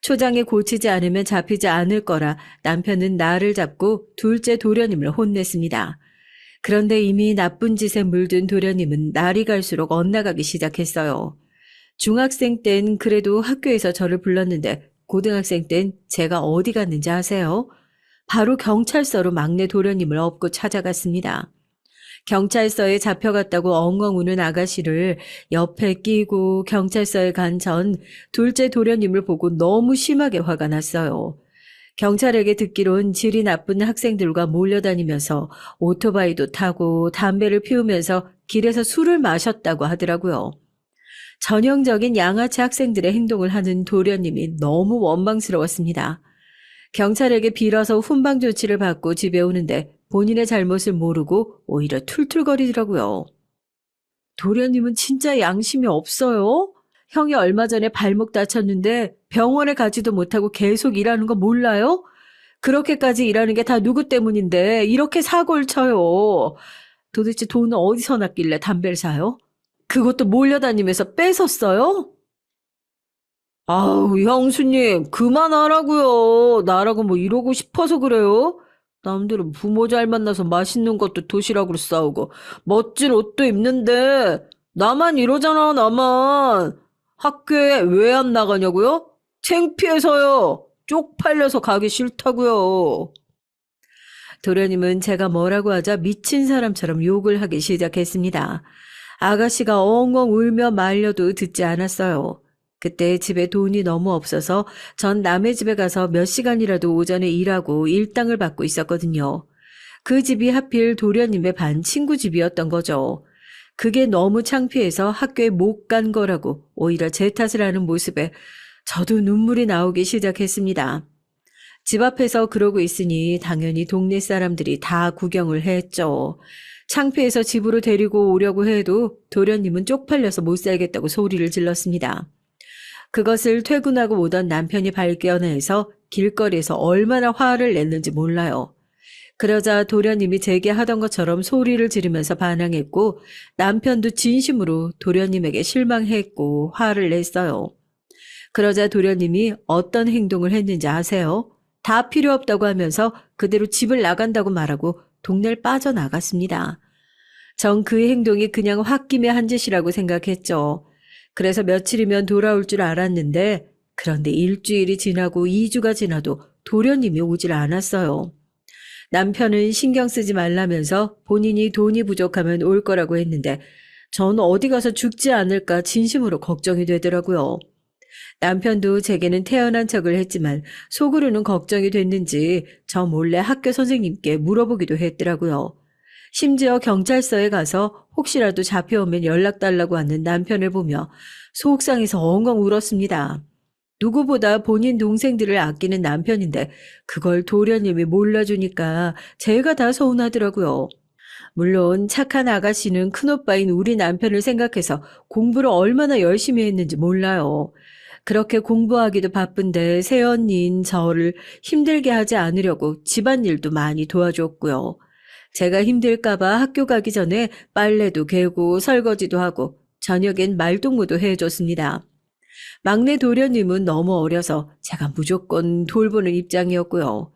초장에 고치지 않으면 잡히지 않을 거라 남편은 나를 잡고 둘째 도련님을 혼냈습니다. 그런데 이미 나쁜 짓에 물든 도련님은 날이 갈수록 엇나가기 시작했어요. 중학생 땐 그래도 학교에서 저를 불렀는데 고등학생 땐 제가 어디 갔는지 아세요? 바로 경찰서로 막내 도련님을 업고 찾아갔습니다. 경찰서에 잡혀갔다고 엉엉 우는 아가씨를 옆에 끼고 경찰서에 간 전 둘째 도련님을 보고 너무 심하게 화가 났어요. 경찰에게 듣기론 질이 나쁜 학생들과 몰려다니면서 오토바이도 타고 담배를 피우면서 길에서 술을 마셨다고 하더라고요. 전형적인 양아치 학생들의 행동을 하는 도련님이 너무 원망스러웠습니다. 경찰에게 빌어서 훈방 조치를 받고 집에 오는데 본인의 잘못을 모르고 오히려 툴툴거리더라고요. 도련님은 진짜 양심이 없어요? 형이 얼마 전에 발목 다쳤는데 병원에 가지도 못하고 계속 일하는 거 몰라요? 그렇게까지 일하는 게 다 누구 때문인데 이렇게 사고를 쳐요. 도대체 돈은 어디서 났길래 담배를 사요? 그것도 몰려다니면서 뺏었어요? 아우, 형수님, 그만하라고요. 나라고 뭐 이러고 싶어서 그래요? 남들은 부모 잘 만나서 맛있는 것도 도시락으로 싸우고 멋진 옷도 입는데 나만 이러잖아, 나만. 학교에 왜 안 나가냐고요? 창피해서요. 쪽팔려서 가기 싫다고요. 도련님은 제가 뭐라고 하자 미친 사람처럼 욕을 하기 시작했습니다. 아가씨가 엉엉 울며 말려도 듣지 않았어요. 그때 집에 돈이 너무 없어서 전 남의 집에 가서 몇 시간이라도 오전에 일하고 일당을 받고 있었거든요. 그 집이 하필 도련님의 반 친구 집이었던 거죠. 그게 너무 창피해서 학교에 못 간 거라고 오히려 제 탓을 하는 모습에 저도 눈물이 나오기 시작했습니다. 집 앞에서 그러고 있으니 당연히 동네 사람들이 다 구경을 했죠. 창피해서 집으로 데리고 오려고 해도 도련님은 쪽팔려서 못 살겠다고 소리를 질렀습니다. 그것을 퇴근하고 오던 남편이 발견해서 길거리에서 얼마나 화를 냈는지 몰라요. 그러자 도련님이 제게 하던 것처럼 소리를 지르면서 반항했고 남편도 진심으로 도련님에게 실망했고 화를 냈어요. 그러자 도련님이 어떤 행동을 했는지 아세요? 다 필요 없다고 하면서 그대로 집을 나간다고 말하고 동네를 빠져나갔습니다. 전 그 행동이 그냥 홧김에 한 짓이라고 생각했죠. 그래서 며칠이면 돌아올 줄 알았는데 그런데 일주일이 지나고 2주가 지나도 도련님이 오질 않았어요. 남편은 신경 쓰지 말라면서 본인이 돈이 부족하면 올 거라고 했는데 전 어디 가서 죽지 않을까 진심으로 걱정이 되더라고요. 남편도 제게는 태어난 척을 했지만 속으로는 걱정이 됐는지 저 몰래 학교 선생님께 물어보기도 했더라고요. 심지어 경찰서에 가서 혹시라도 잡혀오면 연락 달라고 하는 남편을 보며 속상해서 엉엉 울었습니다. 누구보다 본인 동생들을 아끼는 남편인데 그걸 도련님이 몰라주니까 제가 다 서운하더라고요. 물론 착한 아가씨는 큰오빠인 우리 남편을 생각해서 공부를 얼마나 열심히 했는지 몰라요. 그렇게 공부하기도 바쁜데 새언니인 저를 힘들게 하지 않으려고 집안일도 많이 도와줬고요. 제가 힘들까봐 학교 가기 전에 빨래도 개고 설거지도 하고 저녁엔 말동무도 해줬습니다. 막내 도련님은 너무 어려서 제가 무조건 돌보는 입장이었고요.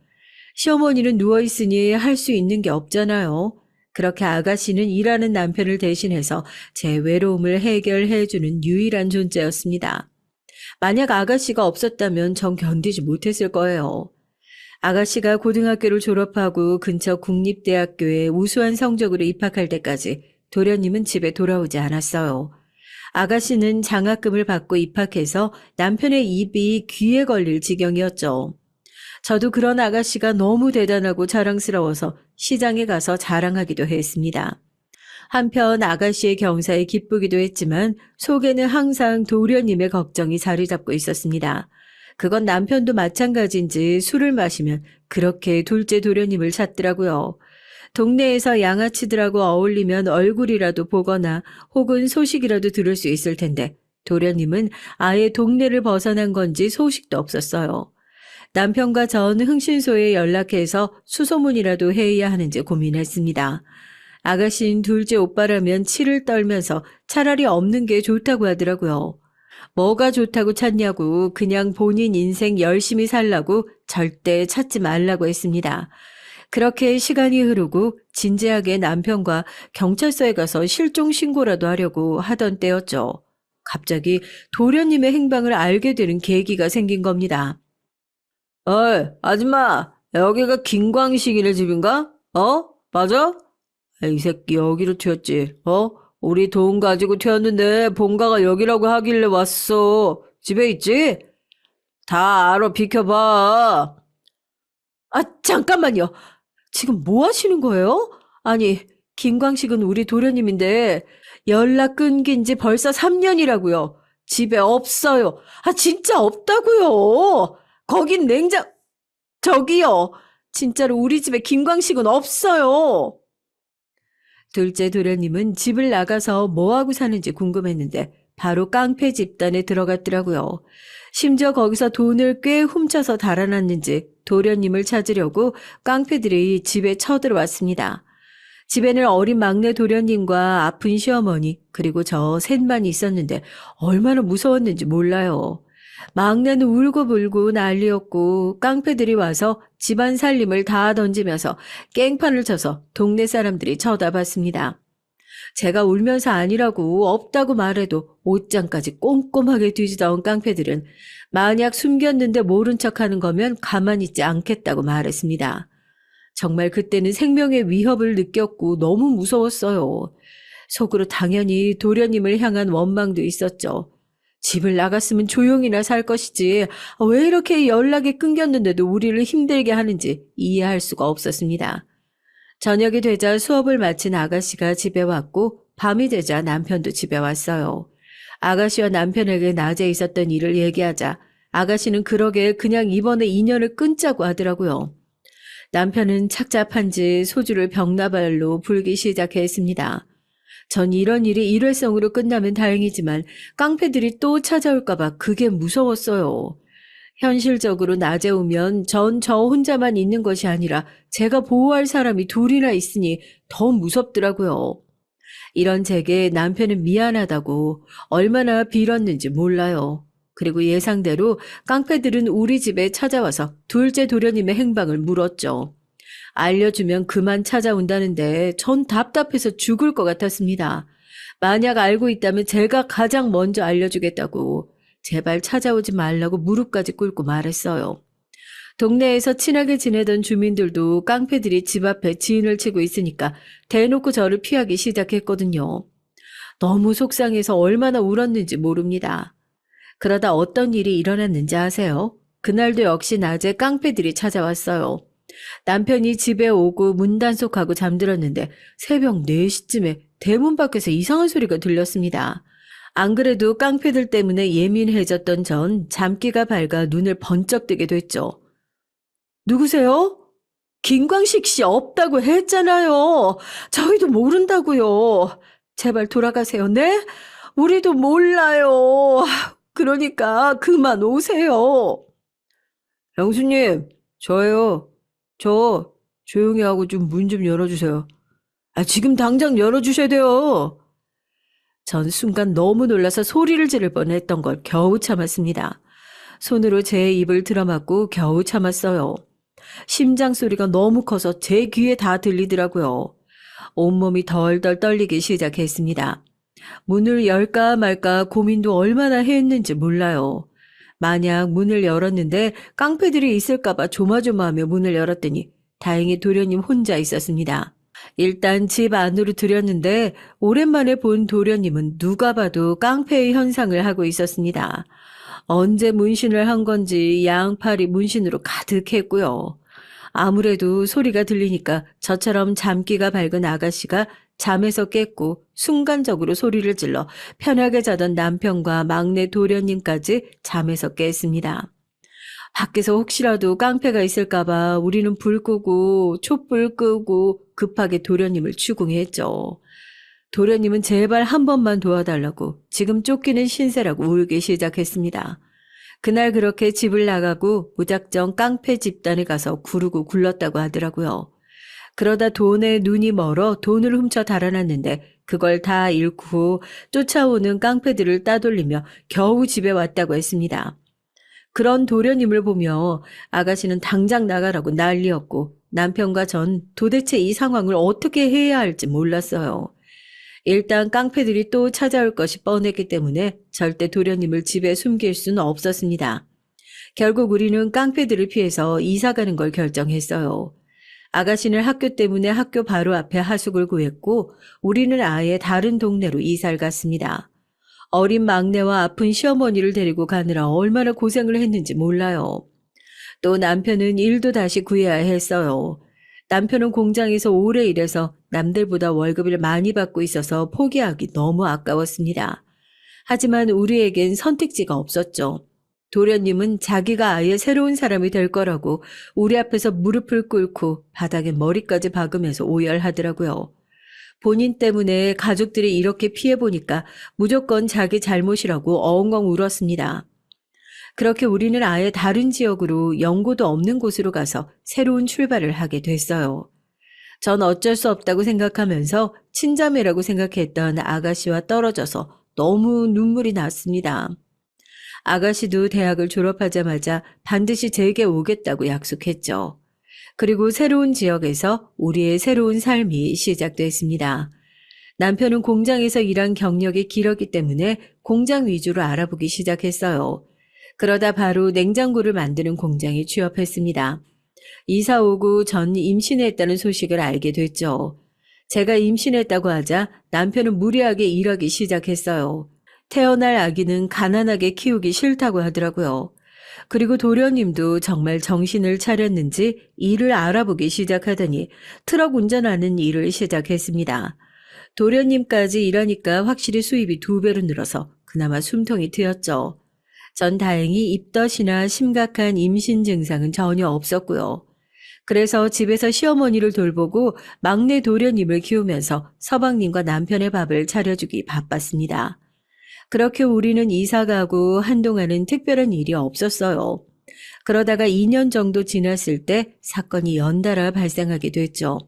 시어머니는 누워있으니 할 수 있는 게 없잖아요. 그렇게 아가씨는 일하는 남편을 대신해서 제 외로움을 해결해주는 유일한 존재였습니다. 만약 아가씨가 없었다면 전 견디지 못했을 거예요. 아가씨가 고등학교를 졸업하고 근처 국립대학교에 우수한 성적으로 입학할 때까지 도련님은 집에 돌아오지 않았어요. 아가씨는 장학금을 받고 입학해서 남편의 입이 귀에 걸릴 지경이었죠. 저도 그런 아가씨가 너무 대단하고 자랑스러워서 시장에 가서 자랑하기도 했습니다. 한편 아가씨의 경사에 기쁘기도 했지만 속에는 항상 도련님의 걱정이 자리 잡고 있었습니다. 그건 남편도 마찬가지인지 술을 마시면 그렇게 둘째 도련님을 찾더라고요. 동네에서 양아치들하고 어울리면 얼굴이라도 보거나 혹은 소식이라도 들을 수 있을 텐데 도련님은 아예 동네를 벗어난 건지 소식도 없었어요. 남편과 전 흥신소에 연락해서 수소문이라도 해야 하는지 고민했습니다. 아가씨인 둘째 오빠라면 치를 떨면서 차라리 없는 게 좋다고 하더라고요. 뭐가 좋다고 찾냐고 그냥 본인 인생 열심히 살라고 절대 찾지 말라고 했습니다. 그렇게 시간이 흐르고 진지하게 남편과 경찰서에 가서 실종 신고라도 하려고 하던 때였죠. 갑자기 도련님의 행방을 알게 되는 계기가 생긴 겁니다. 어이, 아줌마, 여기가 김광식이네 집인가? 맞아? 이 새끼 여기로 튀었지. 우리 돈 가지고 튀었는데 본가가 여기라고 하길래 왔어. 집에 있지? 다 알아, 비켜봐. 아, 잠깐만요. 지금 뭐 하시는 거예요? 아니, 김광식은 우리 도련님인데 연락 끊긴 지 벌써 3년이라고요. 집에 없어요. 아, 진짜 없다고요. 거긴 저기요. 진짜로 우리 집에 김광식은 없어요. 둘째 도련님은 집을 나가서 뭐하고 사는지 궁금했는데 바로 깡패 집단에 들어갔더라고요. 심지어 거기서 돈을 꽤 훔쳐서 달아났는지 도련님을 찾으려고 깡패들이 집에 쳐들어왔습니다. 집에는 어린 막내 도련님과 아픈 시어머니 그리고 저 셋만 있었는데 얼마나 무서웠는지 몰라요. 막내는 울고불고 난리였고 깡패들이 와서 집안 살림을 다 던지면서 깽판을 쳐서 동네 사람들이 쳐다봤습니다. 제가 울면서 아니라고 없다고 말해도 옷장까지 꼼꼼하게 뒤지다온 깡패들은 만약 숨겼는데 모른 척하는 거면 가만히 있지 않겠다고 말했습니다. 정말 그때는 생명의 위협을 느꼈고 너무 무서웠어요. 속으로 당연히 도련님을 향한 원망도 있었죠. 집을 나갔으면 조용히나 살 것이지 왜 이렇게 연락이 끊겼는데도 우리를 힘들게 하는지 이해할 수가 없었습니다. 저녁이 되자 수업을 마친 아가씨가 집에 왔고 밤이 되자 남편도 집에 왔어요. 아가씨와 남편에게 낮에 있었던 일을 얘기하자 아가씨는 그러게 그냥 이번에 인연을 끊자고 하더라고요. 남편은 착잡한지 소주를 벽나발로 불기 시작했습니다. 전 이런 일이 일회성으로 끝나면 다행이지만 깡패들이 또 찾아올까봐 그게 무서웠어요. 현실적으로 낮에 오면 전 저 혼자만 있는 것이 아니라 제가 보호할 사람이 둘이나 있으니 더 무섭더라고요. 이런 제게 남편은 미안하다고 얼마나 빌었는지 몰라요. 그리고 예상대로 깡패들은 우리 집에 찾아와서 둘째 도련님의 행방을 물었죠. 알려주면 그만 찾아온다는데 전 답답해서 죽을 것 같았습니다. 만약 알고 있다면 제가 가장 먼저 알려주겠다고 제발 찾아오지 말라고 무릎까지 꿇고 말했어요. 동네에서 친하게 지내던 주민들도 깡패들이 집 앞에 지인을 치고 있으니까 대놓고 저를 피하기 시작했거든요. 너무 속상해서 얼마나 울었는지 모릅니다. 그러다 어떤 일이 일어났는지 아세요? 그날도 역시 낮에 깡패들이 찾아왔어요. 남편이 집에 오고 문 단속하고 잠들었는데 새벽 4시쯤에 대문 밖에서 이상한 소리가 들렸습니다. 안 그래도 깡패들 때문에 예민해졌던 전 잠기가 밝아 눈을 번쩍 뜨게 됐죠. 누구세요? 김광식 씨 없다고 했잖아요. 저희도 모른다고요. 제발 돌아가세요. 네? 우리도 몰라요. 그러니까 그만 오세요. 영수님, 저예요. 저 조용히 하고 좀 문 좀 열어주세요. 지금 당장 열어주셔야 돼요. 전 순간 너무 놀라서 소리를 지를 뻔했던 걸 겨우 참았습니다. 손으로 제 입을 들어맞고 겨우 참았어요. 심장 소리가 너무 커서 제 귀에 다 들리더라고요. 온몸이 덜덜 떨리기 시작했습니다. 문을 열까 말까 고민도 얼마나 했는지 몰라요. 만약 문을 열었는데 깡패들이 있을까봐 조마조마하며 문을 열었더니 다행히 도련님 혼자 있었습니다. 일단 집 안으로 들였는데 오랜만에 본 도련님은 누가 봐도 깡패의 현상을 하고 있었습니다. 언제 문신을 한 건지 양팔이 문신으로 가득했고요. 아무래도 소리가 들리니까 저처럼 잠기가 밝은 아가씨가 잠에서 깼고 순간적으로 소리를 질러 편하게 자던 남편과 막내 도련님까지 잠에서 깼습니다. 밖에서 혹시라도 깡패가 있을까봐 우리는 불 끄고 촛불 끄고 급하게 도련님을 추궁했죠. 도련님은 제발 한 번만 도와달라고 지금 쫓기는 신세라고 울기 시작했습니다. 그날 그렇게 집을 나가고 무작정 깡패 집단에 가서 구르고 굴렀다고 하더라고요. 그러다 돈에 눈이 멀어 돈을 훔쳐 달아났는데 그걸 다 잃고 쫓아오는 깡패들을 따돌리며 겨우 집에 왔다고 했습니다. 그런 도련님을 보며 아가씨는 당장 나가라고 난리였고 남편과 전 도대체 이 상황을 어떻게 해야 할지 몰랐어요. 일단 깡패들이 또 찾아올 것이 뻔했기 때문에 절대 도련님을 집에 숨길 수는 없었습니다. 결국 우리는 깡패들을 피해서 이사 가는 걸 결정했어요. 아가씨는 학교 때문에 학교 바로 앞에 하숙을 구했고 우리는 아예 다른 동네로 이사를 갔습니다. 어린 막내와 아픈 시어머니를 데리고 가느라 얼마나 고생을 했는지 몰라요. 또 남편은 일도 다시 구해야 했어요. 남편은 공장에서 오래 일해서 남들보다 월급을 많이 받고 있어서 포기하기 너무 아까웠습니다. 하지만 우리에겐 선택지가 없었죠. 도련님은 자기가 아예 새로운 사람이 될 거라고 우리 앞에서 무릎을 꿇고 바닥에 머리까지 박으면서 오열하더라고요. 본인 때문에 가족들이 이렇게 피해보니까 무조건 자기 잘못이라고 엉엉 울었습니다. 그렇게 우리는 아예 다른 지역으로 연고도 없는 곳으로 가서 새로운 출발을 하게 됐어요. 전 어쩔 수 없다고 생각하면서 친자매라고 생각했던 아가씨와 떨어져서 너무 눈물이 났습니다. 아가씨도 대학을 졸업하자마자 반드시 제게 오겠다고 약속했죠. 그리고 새로운 지역에서 우리의 새로운 삶이 시작됐습니다. 남편은 공장에서 일한 경력이 길었기 때문에 공장 위주로 알아보기 시작했어요. 그러다 바로 냉장고를 만드는 공장에 취업했습니다. 이사 오고 전 임신했다는 소식을 알게 됐죠. 제가 임신했다고 하자 남편은 무리하게 일하기 시작했어요. 태어날 아기는 가난하게 키우기 싫다고 하더라고요. 그리고 도련님도 정말 정신을 차렸는지 일을 알아보기 시작하더니 트럭 운전하는 일을 시작했습니다. 도련님까지 일하니까 확실히 수입이 2배로 늘어서 그나마 숨통이 트였죠. 전 다행히 입덧이나 심각한 임신 증상은 전혀 없었고요. 그래서 집에서 시어머니를 돌보고 막내 도련님을 키우면서 서방님과 남편의 밥을 차려주기 바빴습니다. 그렇게 우리는 이사 가고 한동안은 특별한 일이 없었어요. 그러다가 2년 정도 지났을 때 사건이 연달아 발생하게 됐죠.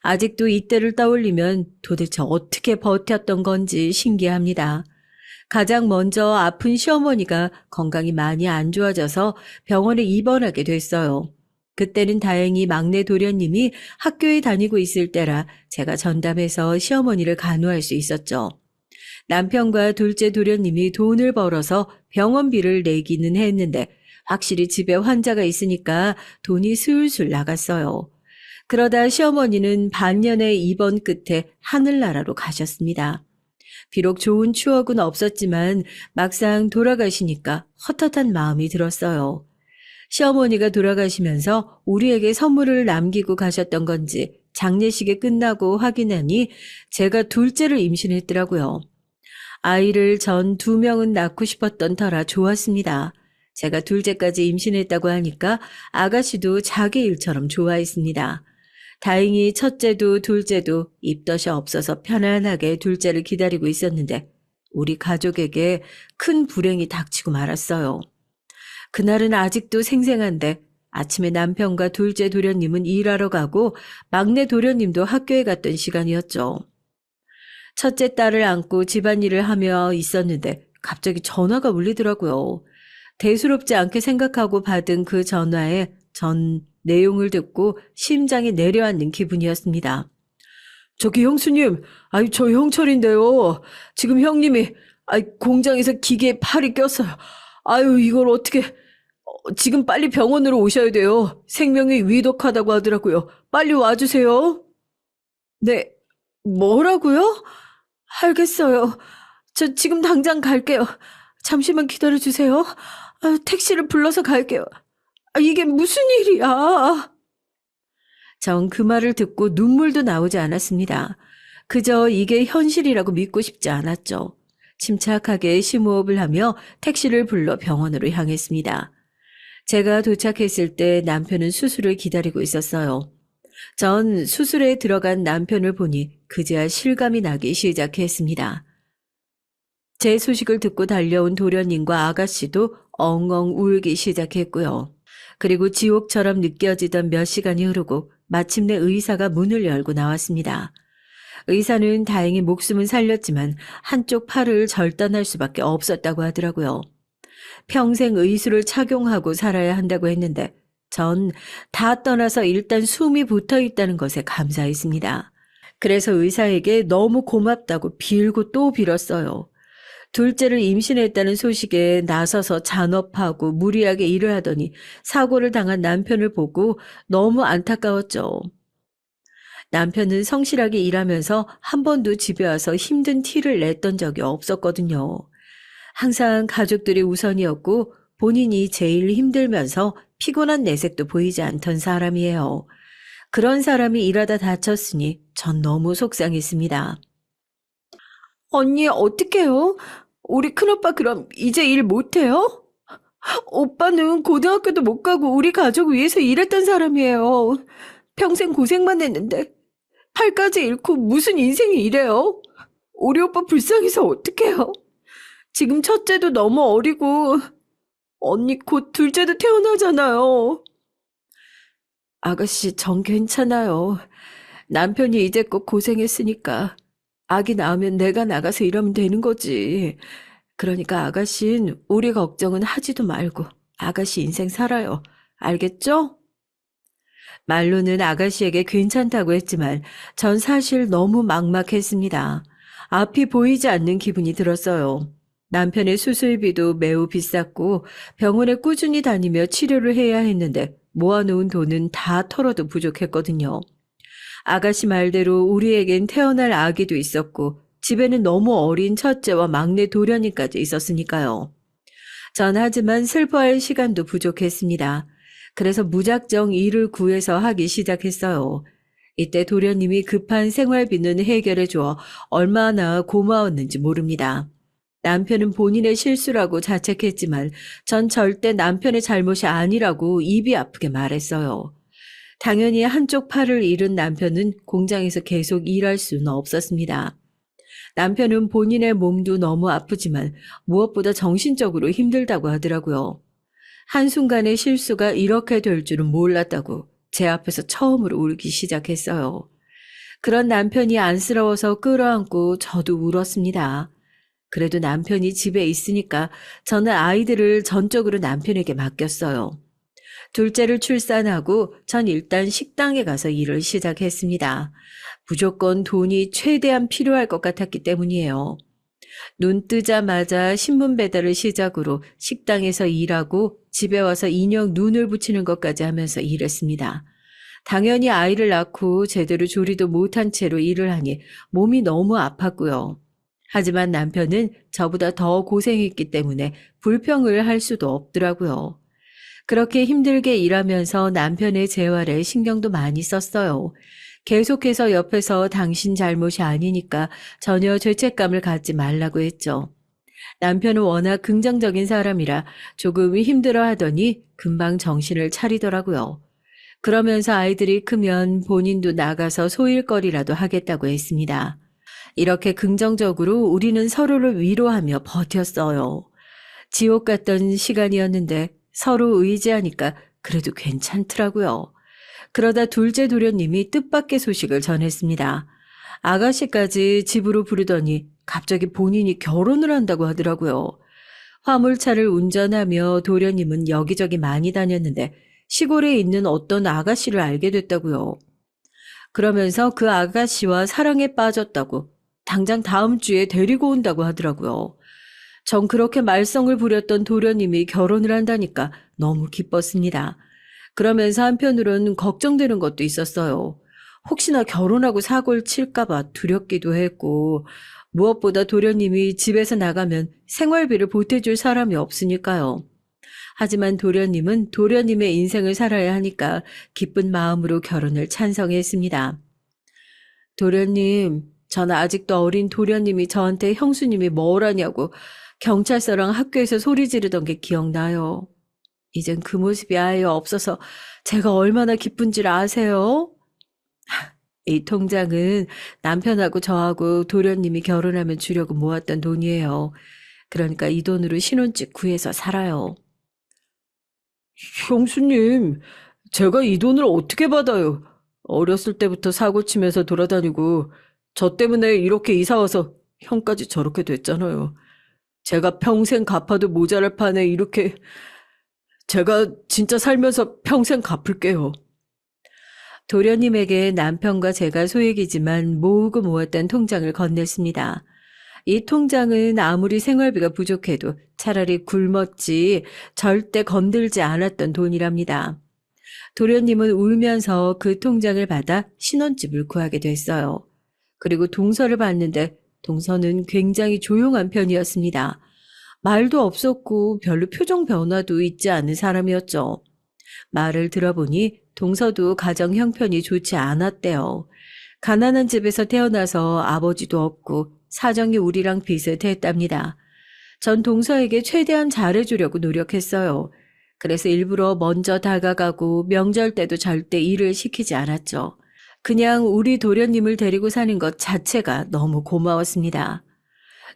아직도 이때를 떠올리면 도대체 어떻게 버텼던 건지 신기합니다. 가장 먼저 아픈 시어머니가 건강이 많이 안 좋아져서 병원에 입원하게 됐어요. 그때는 다행히 막내 도련님이 학교에 다니고 있을 때라 제가 전담해서 시어머니를 간호할 수 있었죠. 남편과 둘째 도련님이 돈을 벌어서 병원비를 내기는 했는데 확실히 집에 환자가 있으니까 돈이 술술 나갔어요. 그러다 시어머니는 반년의 입원 끝에 하늘나라로 가셨습니다. 비록 좋은 추억은 없었지만 막상 돌아가시니까 헛헛한 마음이 들었어요. 시어머니가 돌아가시면서 우리에게 선물을 남기고 가셨던 건지 장례식이 끝나고 확인하니 제가 둘째를 임신했더라고요. 아이를 전 2명은 낳고 싶었던 터라 좋았습니다. 제가 둘째까지 임신했다고 하니까 아가씨도 자기 일처럼 좋아했습니다. 다행히 첫째도 둘째도 입덧이 없어서 편안하게 둘째를 기다리고 있었는데 우리 가족에게 큰 불행이 닥치고 말았어요. 그날은 아직도 생생한데 아침에 남편과 둘째 도련님은 일하러 가고 막내 도련님도 학교에 갔던 시간이었죠. 첫째 딸을 안고 집안일을 하며 있었는데 갑자기 전화가 울리더라고요. 대수롭지 않게 생각하고 받은 그 전화에 전 내용을 듣고 심장이 내려앉는 기분이었습니다. 저기 형수님, 저 형철인데요. 지금 형님이 공장에서 기계에 팔이 꼈어요. 이걸 어떻게... 지금 빨리 병원으로 오셔야 돼요. 생명이 위독하다고 하더라고요. 빨리 와주세요. 네, 뭐라고요? 알겠어요. 저 지금 당장 갈게요. 잠시만 기다려주세요. 택시를 불러서 갈게요. 이게 무슨 일이야? 전 그 말을 듣고 눈물도 나오지 않았습니다. 그저 이게 현실이라고 믿고 싶지 않았죠. 침착하게 심호흡을 하며 택시를 불러 병원으로 향했습니다. 제가 도착했을 때 남편은 수술을 기다리고 있었어요. 전 수술에 들어간 남편을 보니 그제야 실감이 나기 시작했습니다. 제 소식을 듣고 달려온 도련님과 아가씨도 엉엉 울기 시작했고요. 그리고 지옥처럼 느껴지던 몇 시간이 흐르고 마침내 의사가 문을 열고 나왔습니다. 의사는 다행히 목숨은 살렸지만 한쪽 팔을 절단할 수밖에 없었다고 하더라고요. 평생 의수를 착용하고 살아야 한다고 했는데 전 다 떠나서 일단 숨이 붙어 있다는 것에 감사했습니다. 그래서 의사에게 너무 고맙다고 빌고 또 빌었어요. 둘째를 임신했다는 소식에 나서서 잔업하고 무리하게 일을 하더니 사고를 당한 남편을 보고 너무 안타까웠죠. 남편은 성실하게 일하면서 한 번도 집에 와서 힘든 티를 냈던 적이 없었거든요. 항상 가족들이 우선이었고 본인이 제일 힘들면서 피곤한 내색도 보이지 않던 사람이에요. 그런 사람이 일하다 다쳤으니 전 너무 속상했습니다. 언니 어떡해요? 우리 큰오빠 그럼 이제 일 못해요? 오빠는 고등학교도 못 가고 우리 가족 위해서 일했던 사람이에요. 평생 고생만 했는데 팔까지 잃고 무슨 인생이 이래요? 우리 오빠 불쌍해서 어떡해요? 지금 첫째도 너무 어리고 언니 곧 둘째도 태어나잖아요. 아가씨 전 괜찮아요. 남편이 이제껏 고생했으니까 아기 낳으면 내가 나가서 일하면 되는 거지. 그러니까 아가씨는 우리 걱정은 하지도 말고 아가씨 인생 살아요. 알겠죠? 말로는 아가씨에게 괜찮다고 했지만 전 사실 너무 막막했습니다. 앞이 보이지 않는 기분이 들었어요. 남편의 수술비도 매우 비쌌고 병원에 꾸준히 다니며 치료를 해야 했는데 모아놓은 돈은 다 털어도 부족했거든요. 아가씨 말대로 우리에겐 태어날 아기도 있었고 집에는 너무 어린 첫째와 막내 도련이까지 있었으니까요. 전 하지만 슬퍼할 시간도 부족했습니다. 그래서 무작정 일을 구해서 하기 시작했어요. 이때 도련님이 급한 생활비는 해결해 주어 얼마나 고마웠는지 모릅니다. 남편은 본인의 실수라고 자책했지만 전 절대 남편의 잘못이 아니라고 입이 아프게 말했어요. 당연히 한쪽 팔을 잃은 남편은 공장에서 계속 일할 수는 없었습니다. 남편은 본인의 몸도 너무 아프지만 무엇보다 정신적으로 힘들다고 하더라고요. 한순간의 실수가 이렇게 될 줄은 몰랐다고 제 앞에서 처음으로 울기 시작했어요. 그런 남편이 안쓰러워서 끌어안고 저도 울었습니다. 그래도 남편이 집에 있으니까 저는 아이들을 전적으로 남편에게 맡겼어요. 둘째를 출산하고 전 일단 식당에 가서 일을 시작했습니다. 무조건 돈이 최대한 필요할 것 같았기 때문이에요. 눈 뜨자마자 신문 배달을 시작으로 식당에서 일하고 집에 와서 인형 눈을 붙이는 것까지 하면서 일했습니다. 당연히 아이를 낳고 제대로 조리도 못한 채로 일을 하니 몸이 너무 아팠고요. 하지만 남편은 저보다 더 고생했기 때문에 불평을 할 수도 없더라고요. 그렇게 힘들게 일하면서 남편의 재활에 신경도 많이 썼어요. 계속해서 옆에서 당신 잘못이 아니니까 전혀 죄책감을 갖지 말라고 했죠. 남편은 워낙 긍정적인 사람이라 조금 힘들어 하더니 금방 정신을 차리더라고요. 그러면서 아이들이 크면 본인도 나가서 소일거리라도 하겠다고 했습니다. 이렇게 긍정적으로 우리는 서로를 위로하며 버텼어요. 지옥 같던 시간이었는데 서로 의지하니까 그래도 괜찮더라고요. 그러다 둘째 도련님이 뜻밖의 소식을 전했습니다. 아가씨까지 집으로 부르더니 갑자기 본인이 결혼을 한다고 하더라고요. 화물차를 운전하며 도련님은 여기저기 많이 다녔는데 시골에 있는 어떤 아가씨를 알게 됐다고요. 그러면서 그 아가씨와 사랑에 빠졌다고 당장 다음 주에 데리고 온다고 하더라고요. 전 그렇게 말썽을 부렸던 도련님이 결혼을 한다니까 너무 기뻤습니다. 그러면서 한편으로는 걱정되는 것도 있었어요. 혹시나 결혼하고 사고를 칠까봐 두렵기도 했고, 무엇보다 도련님이 집에서 나가면 생활비를 보태줄 사람이 없으니까요. 하지만 도련님은 도련님의 인생을 살아야 하니까 기쁜 마음으로 결혼을 찬성했습니다. 도련님, 저는 아직도 어린 도련님이 저한테 형수님이 뭐라냐고 경찰서랑 학교에서 소리 지르던 게 기억나요. 이젠 그 모습이 아예 없어서 제가 얼마나 기쁜지를 아세요? 이 통장은 남편하고 저하고 도련님이 결혼하면 주려고 모았던 돈이에요. 그러니까 이 돈으로 신혼집 구해서 살아요. 형수님, 제가 이 돈을 어떻게 받아요? 어렸을 때부터 사고 치면서 돌아다니고 저 때문에 이렇게 이사 와서 형까지 저렇게 됐잖아요. 제가 평생 갚아도 모자랄 판에 이렇게 제가 진짜 살면서 평생 갚을게요. 도련님에게 남편과 제가 소액이지만 모으고 모았던 통장을 건넸습니다. 이 통장은 아무리 생활비가 부족해도 차라리 굶었지 절대 건들지 않았던 돈이랍니다. 도련님은 울면서 그 통장을 받아 신혼집을 구하게 됐어요. 그리고 동서를 봤는데 동서는 굉장히 조용한 편이었습니다. 말도 없었고 별로 표정 변화도 있지 않은 사람이었죠. 말을 들어보니 동서도 가정 형편이 좋지 않았대요. 가난한 집에서 태어나서 아버지도 없고 사정이 우리랑 비슷했답니다. 전 동서에게 최대한 잘해주려고 노력했어요. 그래서 일부러 먼저 다가가고 명절 때도 절대 일을 시키지 않았죠. 그냥 우리 도련님을 데리고 사는 것 자체가 너무 고마웠습니다.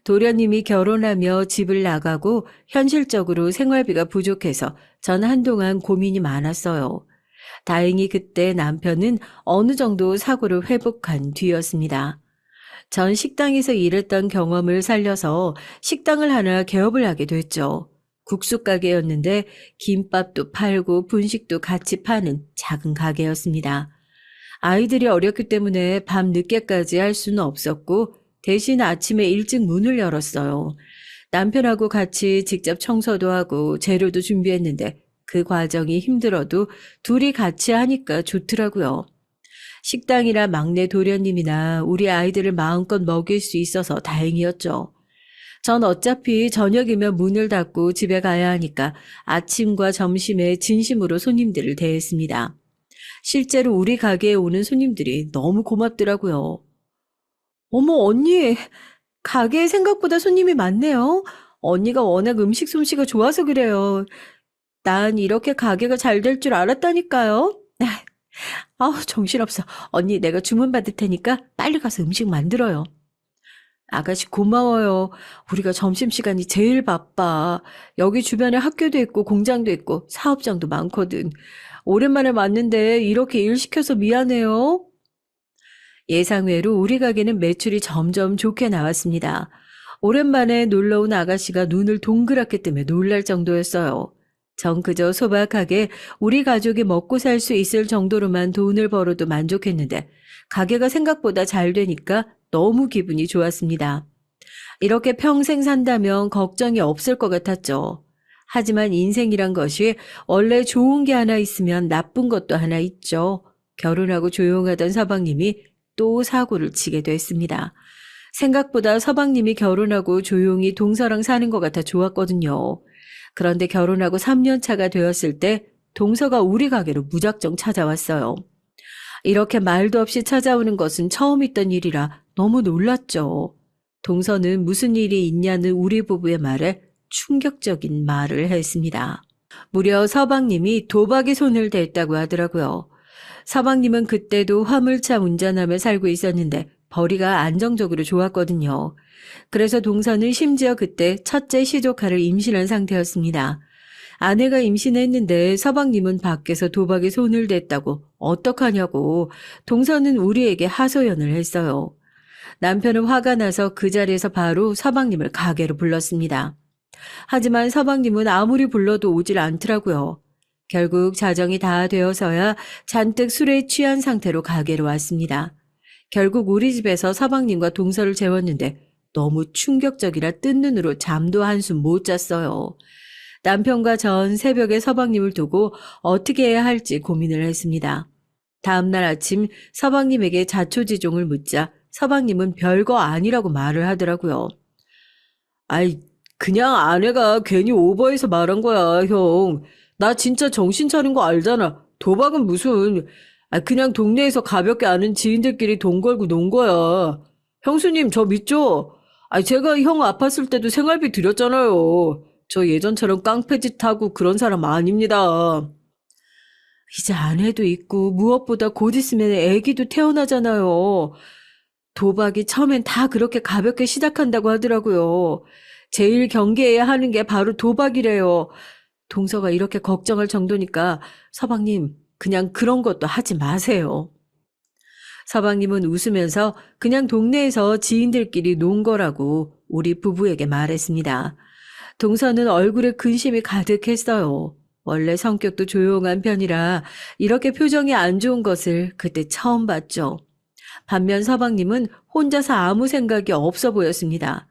도련님이 결혼하며 집을 나가고 현실적으로 생활비가 부족해서 전 한동안 고민이 많았어요. 다행히 그때 남편은 어느 정도 사고를 회복한 뒤였습니다. 전 식당에서 일했던 경험을 살려서 식당을 하나 개업을 하게 됐죠. 국수 가게였는데 김밥도 팔고 분식도 같이 파는 작은 가게였습니다. 아이들이 어렸기 때문에 밤 늦게까지 할 수는 없었고 대신 아침에 일찍 문을 열었어요. 남편하고 같이 직접 청소도 하고 재료도 준비했는데 그 과정이 힘들어도 둘이 같이 하니까 좋더라고요. 식당이라 막내 도련님이나 우리 아이들을 마음껏 먹일 수 있어서 다행이었죠. 전 어차피 저녁이면 문을 닫고 집에 가야 하니까 아침과 점심에 진심으로 손님들을 대했습니다. 실제로 우리 가게에 오는 손님들이 너무 고맙더라고요. 어머, 언니, 가게에 생각보다 손님이 많네요. 언니가 워낙 음식 솜씨가 좋아서 그래요. 난 이렇게 가게가 잘 될 줄 알았다니까요. 아우, 정신없어. 언니, 내가 주문 받을 테니까 빨리 가서 음식 만들어요. 아가씨 고마워요. 우리가 점심시간이 제일 바빠. 여기 주변에 학교도 있고 공장도 있고 사업장도 많거든. 오랜만에 왔는데 이렇게 일 시켜서 미안해요. 예상외로 우리 가게는 매출이 점점 좋게 나왔습니다. 오랜만에 놀러온 아가씨가 눈을 동그랗게 뜨며 놀랄 정도였어요. 전 그저 소박하게 우리 가족이 먹고 살 수 있을 정도로만 돈을 벌어도 만족했는데 가게가 생각보다 잘 되니까 너무 기분이 좋았습니다. 이렇게 평생 산다면 걱정이 없을 것 같았죠. 하지만 인생이란 것이 원래 좋은 게 하나 있으면 나쁜 것도 하나 있죠. 결혼하고 조용하던 서방님이 또 사고를 치게 됐습니다. 생각보다 서방님이 결혼하고 조용히 동서랑 사는 것 같아 좋았거든요. 그런데 결혼하고 3년 차가 되었을 때 동서가 우리 가게로 무작정 찾아왔어요. 이렇게 말도 없이 찾아오는 것은 처음 있던 일이라 너무 놀랐죠. 동서는 무슨 일이 있냐는 우리 부부의 말에 충격적인 말을 했습니다. 무려 서방님이 도박에 손을 댔다고 하더라고요. 서방님은 그때도 화물차 운전하며 살고 있었는데 벌이가 안정적으로 좋았거든요. 그래서 동서는 심지어 그때 첫째 시조카를 임신한 상태였습니다. 아내가 임신했는데 서방님은 밖에서 도박에 손을 댔다고 어떡하냐고 동서는 우리에게 하소연을 했어요. 남편은 화가 나서 그 자리에서 바로 서방님을 가게로 불렀습니다. 하지만 서방님은 아무리 불러도 오질 않더라고요. 결국 자정이 다 되어서야 잔뜩 술에 취한 상태로 가게로 왔습니다. 결국 우리 집에서 서방님과 동서를 재웠는데 너무 충격적이라 뜬 눈으로 잠도 한숨 못 잤어요. 남편과 전 새벽에 서방님을 두고 어떻게 해야 할지 고민을 했습니다. 다음날 아침 서방님에게 자초지종을 묻자 서방님은 별거 아니라고 말을 하더라고요. 아이, 그냥 아내가 괜히 오버해서 말한 거야, 형. 나 진짜 정신 차린 거 알잖아. 도박은 무슨, 그냥 동네에서 가볍게 아는 지인들끼리 돈 걸고 논 거야. 형수님, 저 믿죠? 제가 형 아팠을 때도 생활비 드렸잖아요. 저 예전처럼 깡패짓 하고 그런 사람 아닙니다. 이제 아내도 있고 무엇보다 곧 있으면 애기도 태어나잖아요. 도박이 처음엔 다 그렇게 가볍게 시작한다고 하더라고요. 제일 경계해야 하는 게 바로 도박이래요. 동서가 이렇게 걱정할 정도니까 서방님 그냥 그런 것도 하지 마세요. 서방님은 웃으면서 그냥 동네에서 지인들끼리 논 거라고 우리 부부에게 말했습니다. 동서는 얼굴에 근심이 가득했어요. 원래 성격도 조용한 편이라 이렇게 표정이 안 좋은 것을 그때 처음 봤죠. 반면 서방님은 혼자서 아무 생각이 없어 보였습니다.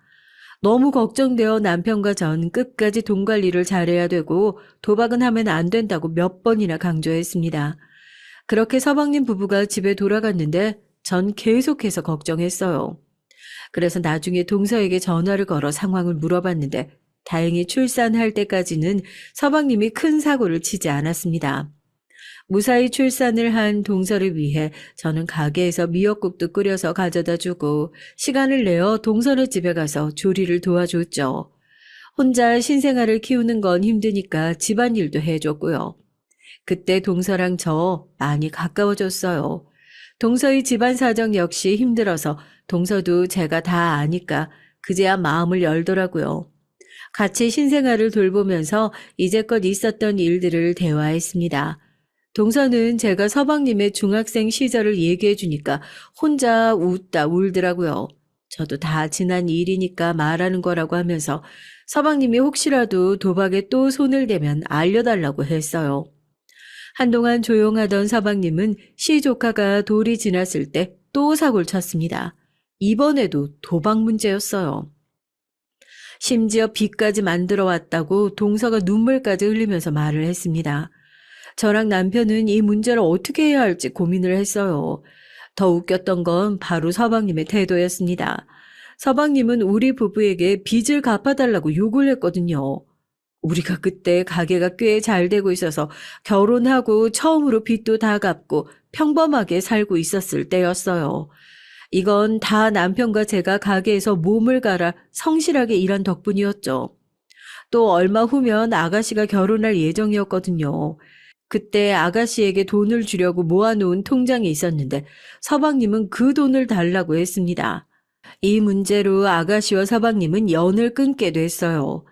너무 걱정되어 남편과 전 끝까지 돈 관리를 잘해야 되고 도박은 하면 안 된다고 몇 번이나 강조했습니다. 그렇게 서방님 부부가 집에 돌아갔는데 전 계속해서 걱정했어요. 그래서 나중에 동서에게 전화를 걸어 상황을 물어봤는데 다행히 출산할 때까지는 서방님이 큰 사고를 치지 않았습니다. 무사히 출산을 한 동서를 위해 저는 가게에서 미역국도 끓여서 가져다 주고 시간을 내어 동서네 집에 가서 조리를 도와줬죠. 혼자 신생아를 키우는 건 힘드니까 집안일도 해줬고요. 그때 동서랑 저 많이 가까워졌어요. 동서의 집안 사정 역시 힘들어서 동서도 제가 다 아니까 그제야 마음을 열더라고요. 같이 신생아를 돌보면서 이제껏 있었던 일들을 대화했습니다. 동서는 제가 서방님의 중학생 시절을 얘기해 주니까 혼자 웃다 울더라고요. 저도 다 지난 일이니까 말하는 거라고 하면서 서방님이 혹시라도 도박에 또 손을 대면 알려달라고 했어요. 한동안 조용하던 서방님은 시조카가 돌이 지났을 때 또 사고를 쳤습니다. 이번에도 도박 문제였어요. 심지어 빚까지 만들어 왔다고 동서가 눈물까지 흘리면서 말을 했습니다. 저랑 남편은 이 문제를 어떻게 해야 할지 고민을 했어요. 더 웃겼던 건 바로 서방님의 태도였습니다. 서방님은 우리 부부에게 빚을 갚아달라고 요구를 했거든요. 우리가 그때 가게가 꽤 잘 되고 있어서 결혼하고 처음으로 빚도 다 갚고 평범하게 살고 있었을 때였어요. 이건 다 남편과 제가 가게에서 몸을 갈아 성실하게 일한 덕분이었죠. 또 얼마 후면 아가씨가 결혼할 예정이었거든요. 그때 아가씨에게 돈을 주려고 모아놓은 통장이 있었는데 서방님은 그 돈을 달라고 했습니다. 이 문제로 아가씨와 서방님은 연을 끊게 됐어요.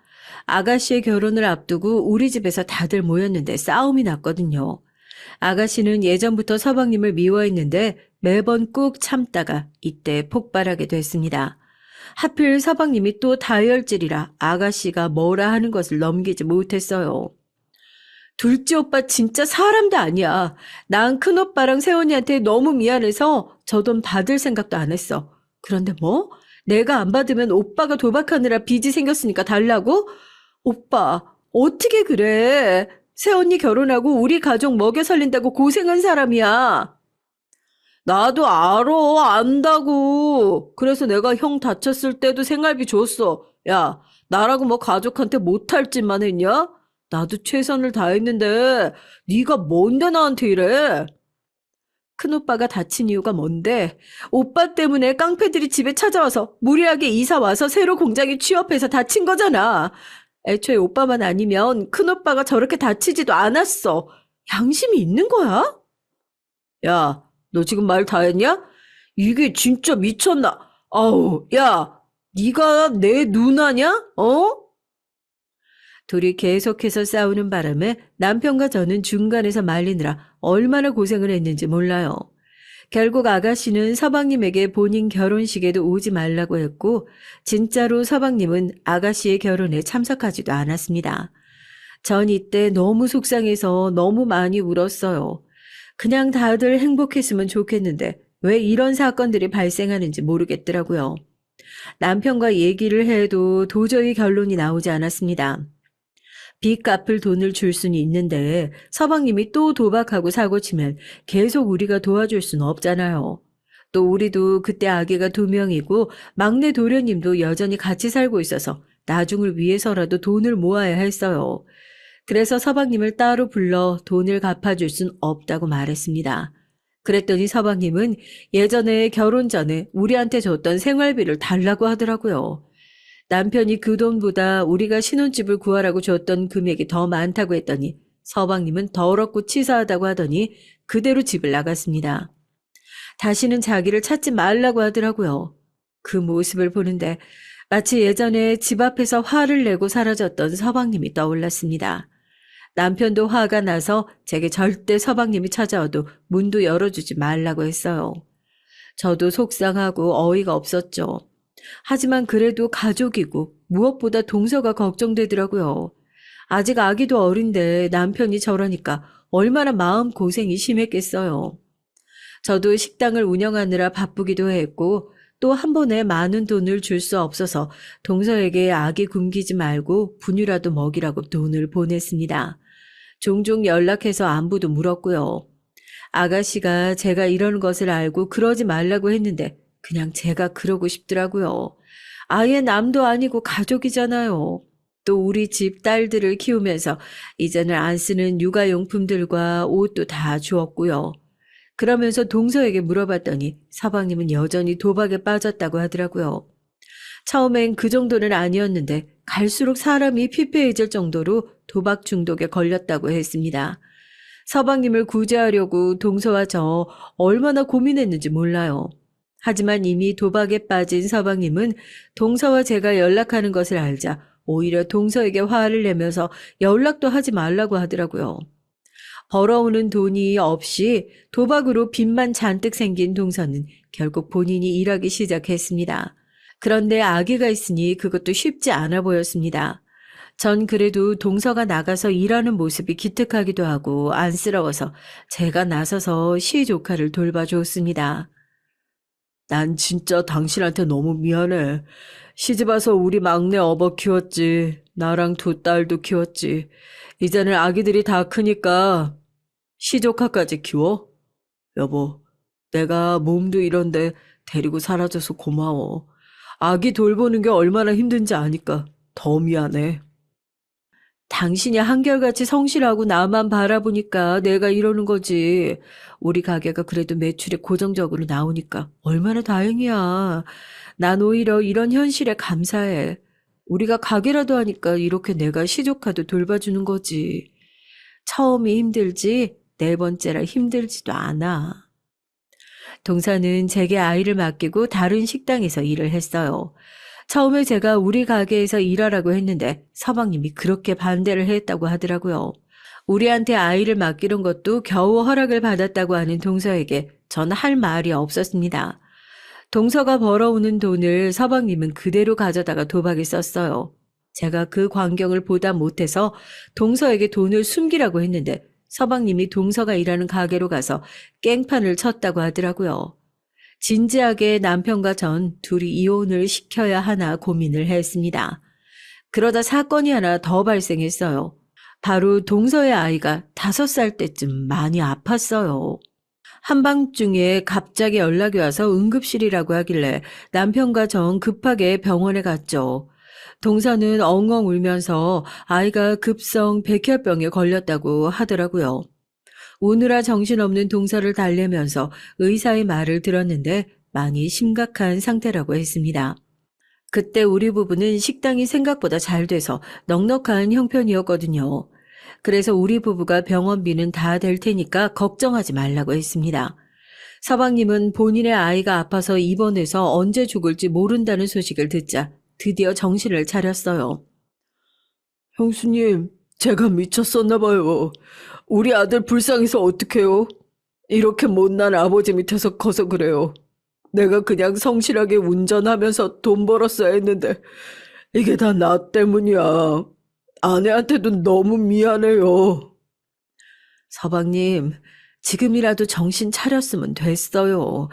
아가씨의 결혼을 앞두고 우리 집에서 다들 모였는데 싸움이 났거든요. 아가씨는 예전부터 서방님을 미워했는데 매번 꾹 참다가 이때 폭발하게 됐습니다. 하필 서방님이 또 다혈질이라 아가씨가 뭐라 하는 것을 넘기지 못했어요. 둘째 오빠 진짜 사람도 아니야. 난 큰오빠랑 새언니한테 너무 미안해서 저 돈 받을 생각도 안 했어. 그런데 뭐? 내가 안 받으면 오빠가 도박하느라 빚이 생겼으니까 달라고? 오빠, 어떻게 그래? 새언니 결혼하고 우리 가족 먹여 살린다고 고생한 사람이야. 나도 알아, 안다고. 그래서 내가 형 다쳤을 때도 생활비 줬어. 야, 나라고 뭐 가족한테 못할 짓만 했냐? 나도 최선을 다했는데 네가 뭔데 나한테 이래? 큰오빠가 다친 이유가 뭔데? 오빠 때문에 깡패들이 집에 찾아와서 무리하게 이사 와서 새로 공장에 취업해서 다친 거잖아. 애초에 오빠만 아니면 큰오빠가 저렇게 다치지도 않았어. 양심이 있는 거야? 야, 너 지금 말 다 했냐? 이게 진짜 미쳤나? 아우, 야, 네가 내 누나냐? 어? 둘이 계속해서 싸우는 바람에 남편과 저는 중간에서 말리느라 얼마나 고생을 했는지 몰라요. 결국 아가씨는 서방님에게 본인 결혼식에도 오지 말라고 했고, 진짜로 서방님은 아가씨의 결혼에 참석하지도 않았습니다. 전 이때 너무 속상해서 너무 많이 울었어요. 그냥 다들 행복했으면 좋겠는데 왜 이런 사건들이 발생하는지 모르겠더라고요. 남편과 얘기를 해도 도저히 결론이 나오지 않았습니다. 빚 갚을 돈을 줄 수는 있는데 서방님이 또 도박하고 사고치면 계속 우리가 도와줄 수는 없잖아요. 또 우리도 그때 아기가 2명이고 막내 도련님도 여전히 같이 살고 있어서 나중을 위해서라도 돈을 모아야 했어요. 그래서 서방님을 따로 불러 돈을 갚아줄 순 없다고 말했습니다. 그랬더니 서방님은 예전에 결혼 전에 우리한테 줬던 생활비를 달라고 하더라고요. 남편이 그 돈보다 우리가 신혼집을 구하라고 줬던 금액이 더 많다고 했더니 서방님은 더럽고 치사하다고 하더니 그대로 집을 나갔습니다. 다시는 자기를 찾지 말라고 하더라고요. 그 모습을 보는데 마치 예전에 집 앞에서 화를 내고 사라졌던 서방님이 떠올랐습니다. 남편도 화가 나서 제게 절대 서방님이 찾아와도 문도 열어주지 말라고 했어요. 저도 속상하고 어이가 없었죠. 하지만 그래도 가족이고 무엇보다 동서가 걱정되더라고요. 아직 아기도 어린데 남편이 저러니까 얼마나 마음고생이 심했겠어요. 저도 식당을 운영하느라 바쁘기도 했고 또 한 번에 많은 돈을 줄 수 없어서 동서에게 아기 굶기지 말고 분유라도 먹이라고 돈을 보냈습니다. 종종 연락해서 안부도 물었고요. 아가씨가 제가 이러는 것을 알고 그러지 말라고 했는데 그냥 제가 그러고 싶더라고요. 아예 남도 아니고 가족이잖아요. 또 우리 집 딸들을 키우면서 이제는 안 쓰는 육아용품들과 옷도 다 주었고요. 그러면서 동서에게 물어봤더니 서방님은 여전히 도박에 빠졌다고 하더라고요. 처음엔 그 정도는 아니었는데 갈수록 사람이 피폐해질 정도로 도박 중독에 걸렸다고 했습니다. 서방님을 구제하려고 동서와 저 얼마나 고민했는지 몰라요. 하지만 이미 도박에 빠진 서방님은 동서와 제가 연락하는 것을 알자 오히려 동서에게 화를 내면서 연락도 하지 말라고 하더라고요. 벌어오는 돈이 없이 도박으로 빚만 잔뜩 생긴 동서는 결국 본인이 일하기 시작했습니다. 그런데 아기가 있으니 그것도 쉽지 않아 보였습니다. 전 그래도 동서가 나가서 일하는 모습이 기특하기도 하고 안쓰러워서 제가 나서서 시조카를 돌봐줬습니다. 난 진짜 당신한테 너무 미안해. 시집와서 우리 막내 어버 키웠지. 나랑 2딸도 키웠지. 이제는 아기들이 다 크니까 시조카까지 키워? 여보, 내가 몸도 이런데 데리고 살아줘서 고마워. 아기 돌보는 게 얼마나 힘든지 아니까 더 미안해. 당신이 한결같이 성실하고 나만 바라보니까 내가 이러는 거지. 우리 가게가 그래도 매출이 고정적으로 나오니까 얼마나 다행이야. 난 오히려 이런 현실에 감사해. 우리가 가게라도 하니까 이렇게 내가 시조카도 돌봐주는 거지. 처음이 힘들지 4번째라 힘들지도 않아. 동서는 제게 아이를 맡기고 다른 식당에서 일을 했어요. 처음에 제가 우리 가게에서 일하라고 했는데 서방님이 그렇게 반대를 했다고 하더라고요. 우리한테 아이를 맡기는 것도 겨우 허락을 받았다고 하는 동서에게 전 할 말이 없었습니다. 동서가 벌어오는 돈을 서방님은 그대로 가져다가 도박에 썼어요. 제가 그 광경을 보다 못해서 동서에게 돈을 숨기라고 했는데 서방님이 동서가 일하는 가게로 가서 깽판을 쳤다고 하더라고요. 진지하게 남편과 전 둘이 이혼을 시켜야 하나 고민을 했습니다. 그러다 사건이 하나 더 발생했어요. 바로 동서의 아이가 5살 때쯤 많이 아팠어요. 한밤중에 갑자기 연락이 와서 응급실이라고 하길래 남편과 전 급하게 병원에 갔죠. 동서는 엉엉 울면서 아이가 급성 백혈병에 걸렸다고 하더라고요. 우느라 정신없는 동서를 달래면서 의사의 말을 들었는데 많이 심각한 상태라고 했습니다. 그때 우리 부부는 식당이 생각보다 잘 돼서 넉넉한 형편이었거든요. 그래서 우리 부부가 병원비는 다 될 테니까 걱정하지 말라고 했습니다. 서방님은 본인의 아이가 아파서 입원해서 언제 죽을지 모른다는 소식을 듣자 드디어 정신을 차렸어요. 형수님, 제가 미쳤었나 봐요. 우리 아들 불쌍해서 어떡해요? 이렇게 못난 아버지 밑에서 커서 그래요. 내가 그냥 성실하게 운전하면서 돈 벌었어야 했는데 이게 다 나 때문이야. 아내한테도 너무 미안해요. 서방님, 지금이라도 정신 차렸으면 됐어요.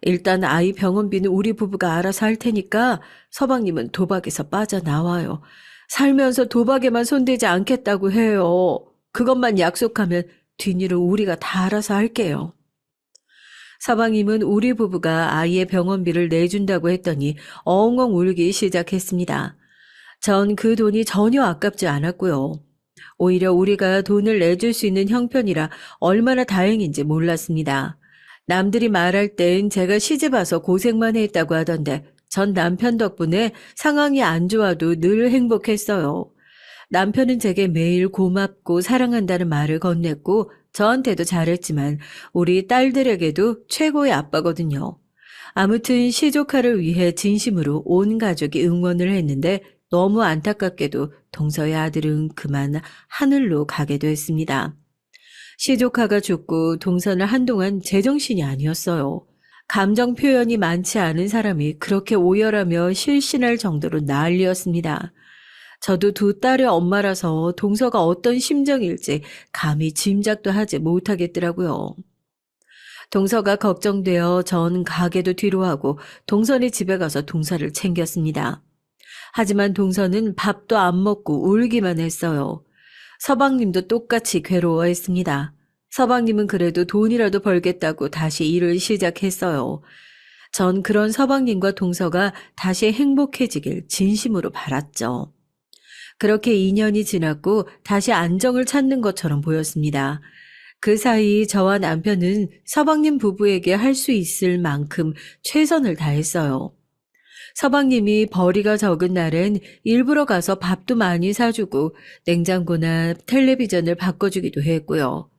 일단 아이 병원비는 우리 부부가 알아서 할 테니까 서방님은 도박에서 빠져나와요. 살면서 도박에만 손대지 않겠다고 해요. 그것만 약속하면 뒷일은 우리가 다 알아서 할게요. 서방님은 우리 부부가 아이의 병원비를 내준다고 했더니 엉엉 울기 시작했습니다. 전 그 돈이 전혀 아깝지 않았고요. 오히려 우리가 돈을 내줄 수 있는 형편이라 얼마나 다행인지 몰랐습니다. 남들이 말할 땐 제가 시집 와서 고생만 했다고 하던데 전 남편 덕분에 상황이 안 좋아도 늘 행복했어요. 남편은 제게 매일 고맙고 사랑한다는 말을 건넸고 저한테도 잘했지만 우리 딸들에게도 최고의 아빠거든요. 아무튼 시조카를 위해 진심으로 온 가족이 응원을 했는데 너무 안타깝게도 동서의 아들은 그만 하늘로 가게 됐습니다. 시조카가 죽고 동서는 한동안 제정신이 아니었어요. 감정 표현이 많지 않은 사람이 그렇게 오열하며 실신할 정도로 난리였습니다. 저도 두 딸의 엄마라서 동서가 어떤 심정일지 감히 짐작도 하지 못하겠더라고요. 동서가 걱정되어 전 가게도 뒤로 하고 동선이 집에 가서 동서를 챙겼습니다. 하지만 동서는 밥도 안 먹고 울기만 했어요. 서방님도 똑같이 괴로워했습니다. 서방님은 그래도 돈이라도 벌겠다고 다시 일을 시작했어요. 전 그런 서방님과 동서가 다시 행복해지길 진심으로 바랐죠. 그렇게 2년이 지났고 다시 안정을 찾는 것처럼 보였습니다. 그 사이 저와 남편은 서방님 부부에게 할 수 있을 만큼 최선을 다했어요. 서방님이 벌이가 적은 날엔 일부러 가서 밥도 많이 사주고 냉장고나 텔레비전을 바꿔주기도 했고요.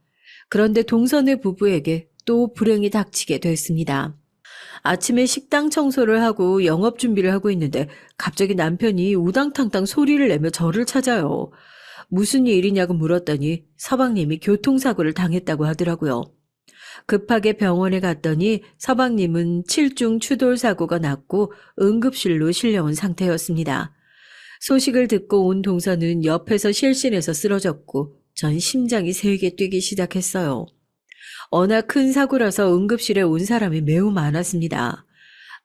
그런데 동선의 부부에게 또 불행이 닥치게 됐습니다. 아침에 식당 청소를 하고 영업 준비를 하고 있는데 갑자기 남편이 우당탕탕 소리를 내며 저를 찾아요. 무슨 일이냐고 물었더니 서방님이 교통사고를 당했다고 하더라고요. 급하게 병원에 갔더니 서방님은 칠중 추돌 사고가 났고 응급실로 실려온 상태였습니다. 소식을 듣고 온 동서는 옆에서 실신해서 쓰러졌고 전 심장이 세게 뛰기 시작했어요. 워낙 큰 사고라서 응급실에 온 사람이 매우 많았습니다.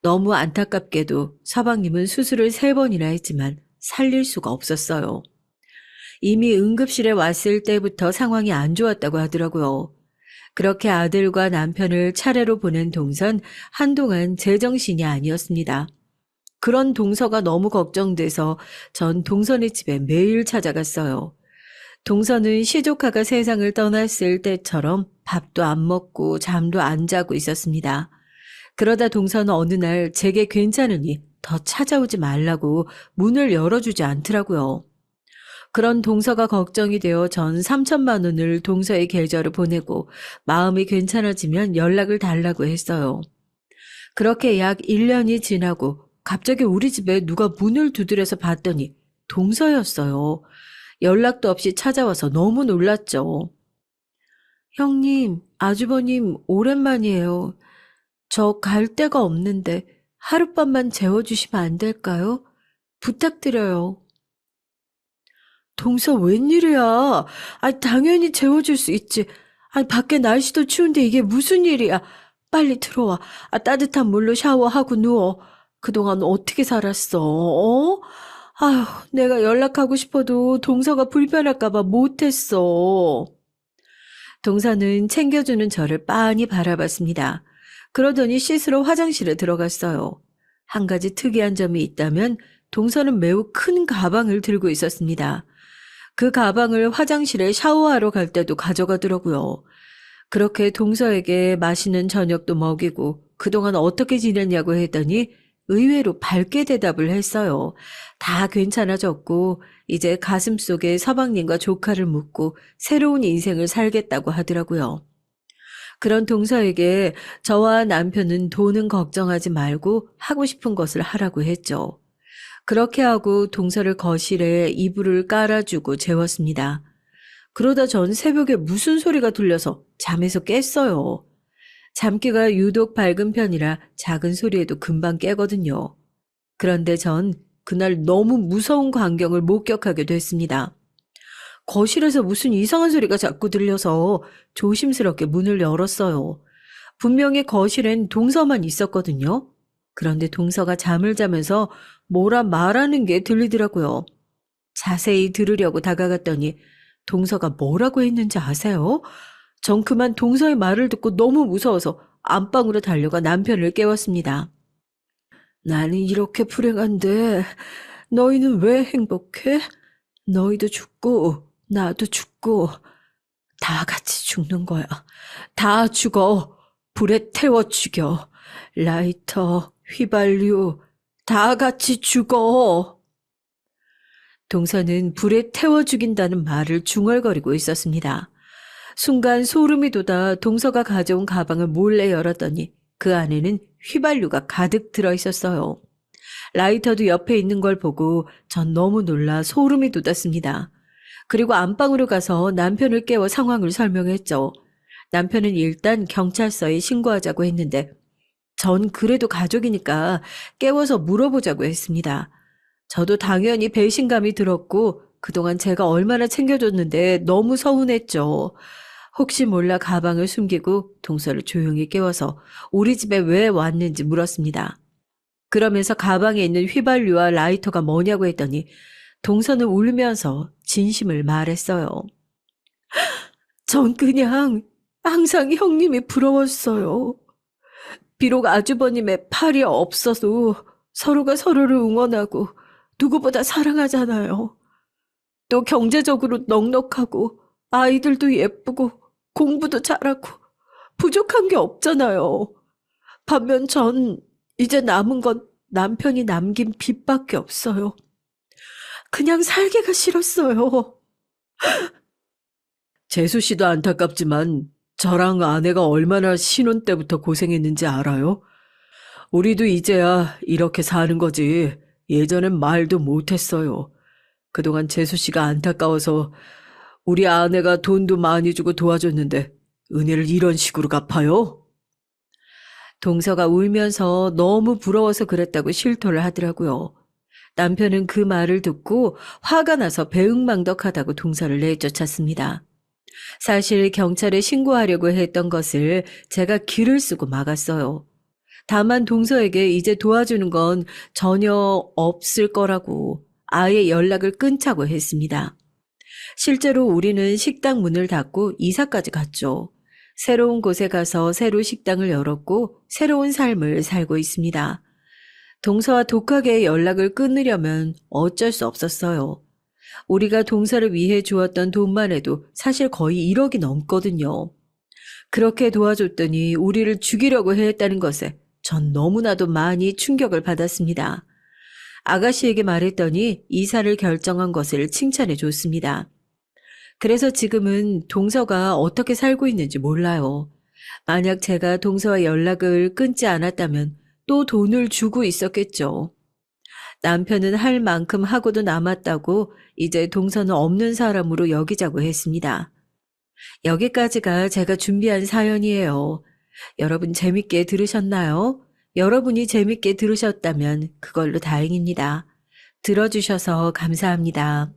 너무 안타깝게도 서방님은 수술을 3번이나 했지만 살릴 수가 없었어요. 이미 응급실에 왔을 때부터 상황이 안 좋았다고 하더라고요. 그렇게 아들과 남편을 차례로 보낸 동선 한동안 제정신이 아니었습니다. 그런 동서가 너무 걱정돼서 전 동선의 집에 매일 찾아갔어요. 동서는 시조카가 세상을 떠났을 때처럼 밥도 안 먹고 잠도 안 자고 있었습니다. 그러다 동서는 어느 날 제게 괜찮으니 더 찾아오지 말라고 문을 열어주지 않더라고요. 그런 동서가 걱정이 되어 전 3천만 원을 동서의 계좌로 보내고 마음이 괜찮아지면 연락을 달라고 했어요. 그렇게 약 1년이 지나고 갑자기 우리 집에 누가 문을 두드려서 봤더니 동서였어요. 연락도 없이 찾아와서 너무 놀랐죠. 형님, 아주버님 오랜만이에요. 저 갈 데가 없는데 하룻밤만 재워주시면 안 될까요? 부탁드려요. 동서 웬일이야? 당연히 재워줄 수 있지. 밖에 날씨도 추운데 이게 무슨 일이야? 빨리 들어와. 따뜻한 물로 샤워하고 누워. 그동안 어떻게 살았어? 어? 아휴, 내가 연락하고 싶어도 동서가 불편할까봐 못했어. 동서는 챙겨주는 저를 빤히 바라봤습니다. 그러더니 씻으러 화장실에 들어갔어요. 한 가지 특이한 점이 있다면 동서는 매우 큰 가방을 들고 있었습니다. 그 가방을 화장실에 샤워하러 갈 때도 가져가더라고요. 그렇게 동서에게 맛있는 저녁도 먹이고 그동안 어떻게 지냈냐고 했더니 의외로 밝게 대답을 했어요. 다 괜찮아졌고 이제 가슴속에 서방님과 조카를 묻고 새로운 인생을 살겠다고 하더라고요. 그런 동서에게 저와 남편은 돈은 걱정하지 말고 하고 싶은 것을 하라고 했죠. 그렇게 하고 동서를 거실에 이불을 깔아주고 재웠습니다. 그러다 전 새벽에 무슨 소리가 들려서 잠에서 깼어요. 잠기가 유독 밝은 편이라 작은 소리에도 금방 깨거든요. 그런데 전 그날 너무 무서운 광경을 목격하게 됐습니다. 거실에서 무슨 이상한 소리가 자꾸 들려서 조심스럽게 문을 열었어요. 분명히 거실엔 동서만 있었거든요. 그런데 동서가 잠을 자면서 뭐라 말하는 게 들리더라고요. 자세히 들으려고 다가갔더니 동서가 뭐라고 했는지 아세요? 전 그만 동서의 말을 듣고 너무 무서워서 안방으로 달려가 남편을 깨웠습니다. 나는 이렇게 불행한데 너희는 왜 행복해? 너희도 죽고 나도 죽고 다 같이 죽는 거야. 다 죽어. 불에 태워 죽여. 라이터, 휘발유 다 같이 죽어. 동서는 불에 태워 죽인다는 말을 중얼거리고 있었습니다. 순간 소름이 돋아 동서가 가져온 가방을 몰래 열었더니 그 안에는 휘발유가 가득 들어 있었어요. 라이터도 옆에 있는 걸 보고 전 너무 놀라 소름이 돋았습니다. 그리고 안방으로 가서 남편을 깨워 상황을 설명했죠. 남편은 일단 경찰서에 신고하자고 했는데 전 그래도 가족이니까 깨워서 물어보자고 했습니다. 저도 당연히 배신감이 들었고 그동안 제가 얼마나 챙겨줬는데 너무 서운했죠. 혹시 몰라 가방을 숨기고 동서를 조용히 깨워서 우리 집에 왜 왔는지 물었습니다. 그러면서 가방에 있는 휘발유와 라이터가 뭐냐고 했더니 동서는 울면서 진심을 말했어요. 전 그냥 항상 형님이 부러웠어요. 비록 아주버님의 팔이 없어도 서로가 서로를 응원하고 누구보다 사랑하잖아요. 또 경제적으로 넉넉하고 아이들도 예쁘고 공부도 잘하고 부족한 게 없잖아요. 반면 전 이제 남은 건 남편이 남긴 빚밖에 없어요. 그냥 살기가 싫었어요. 재수 씨도 안타깝지만 저랑 아내가 얼마나 신혼 때부터 고생했는지 알아요? 우리도 이제야 이렇게 사는 거지 예전엔 말도 못했어요. 그동안 재수 씨가 안타까워서 우리 아내가 돈도 많이 주고 도와줬는데 은혜를 이런 식으로 갚아요? 동서가 울면서 너무 부러워서 그랬다고 실토를 하더라고요. 남편은 그 말을 듣고 화가 나서 배응망덕하다고 동서를 내쫓았습니다. 사실 경찰에 신고하려고 했던 것을 제가 기를 쓰고 막았어요. 다만 동서에게 이제 도와주는 건 전혀 없을 거라고 아예 연락을 끊자고 했습니다. 실제로 우리는 식당 문을 닫고 이사까지 갔죠. 새로운 곳에 가서 새로 식당을 열었고 새로운 삶을 살고 있습니다. 동서와 독하게 연락을 끊으려면 어쩔 수 없었어요. 우리가 동서를 위해 주었던 돈만 해도 사실 거의 1억이 넘거든요. 그렇게 도와줬더니 우리를 죽이려고 했다는 것에 전 너무나도 많이 충격을 받았습니다. 아가씨에게 말했더니 이사를 결정한 것을 칭찬해 줬습니다. 그래서 지금은 동서가 어떻게 살고 있는지 몰라요. 만약 제가 동서와 연락을 끊지 않았다면 또 돈을 주고 있었겠죠. 남편은 할 만큼 하고도 남았다고 이제 동서는 없는 사람으로 여기자고 했습니다. 여기까지가 제가 준비한 사연이에요. 여러분 재밌게 들으셨나요? 여러분이 재밌게 들으셨다면 그걸로 다행입니다. 들어주셔서 감사합니다.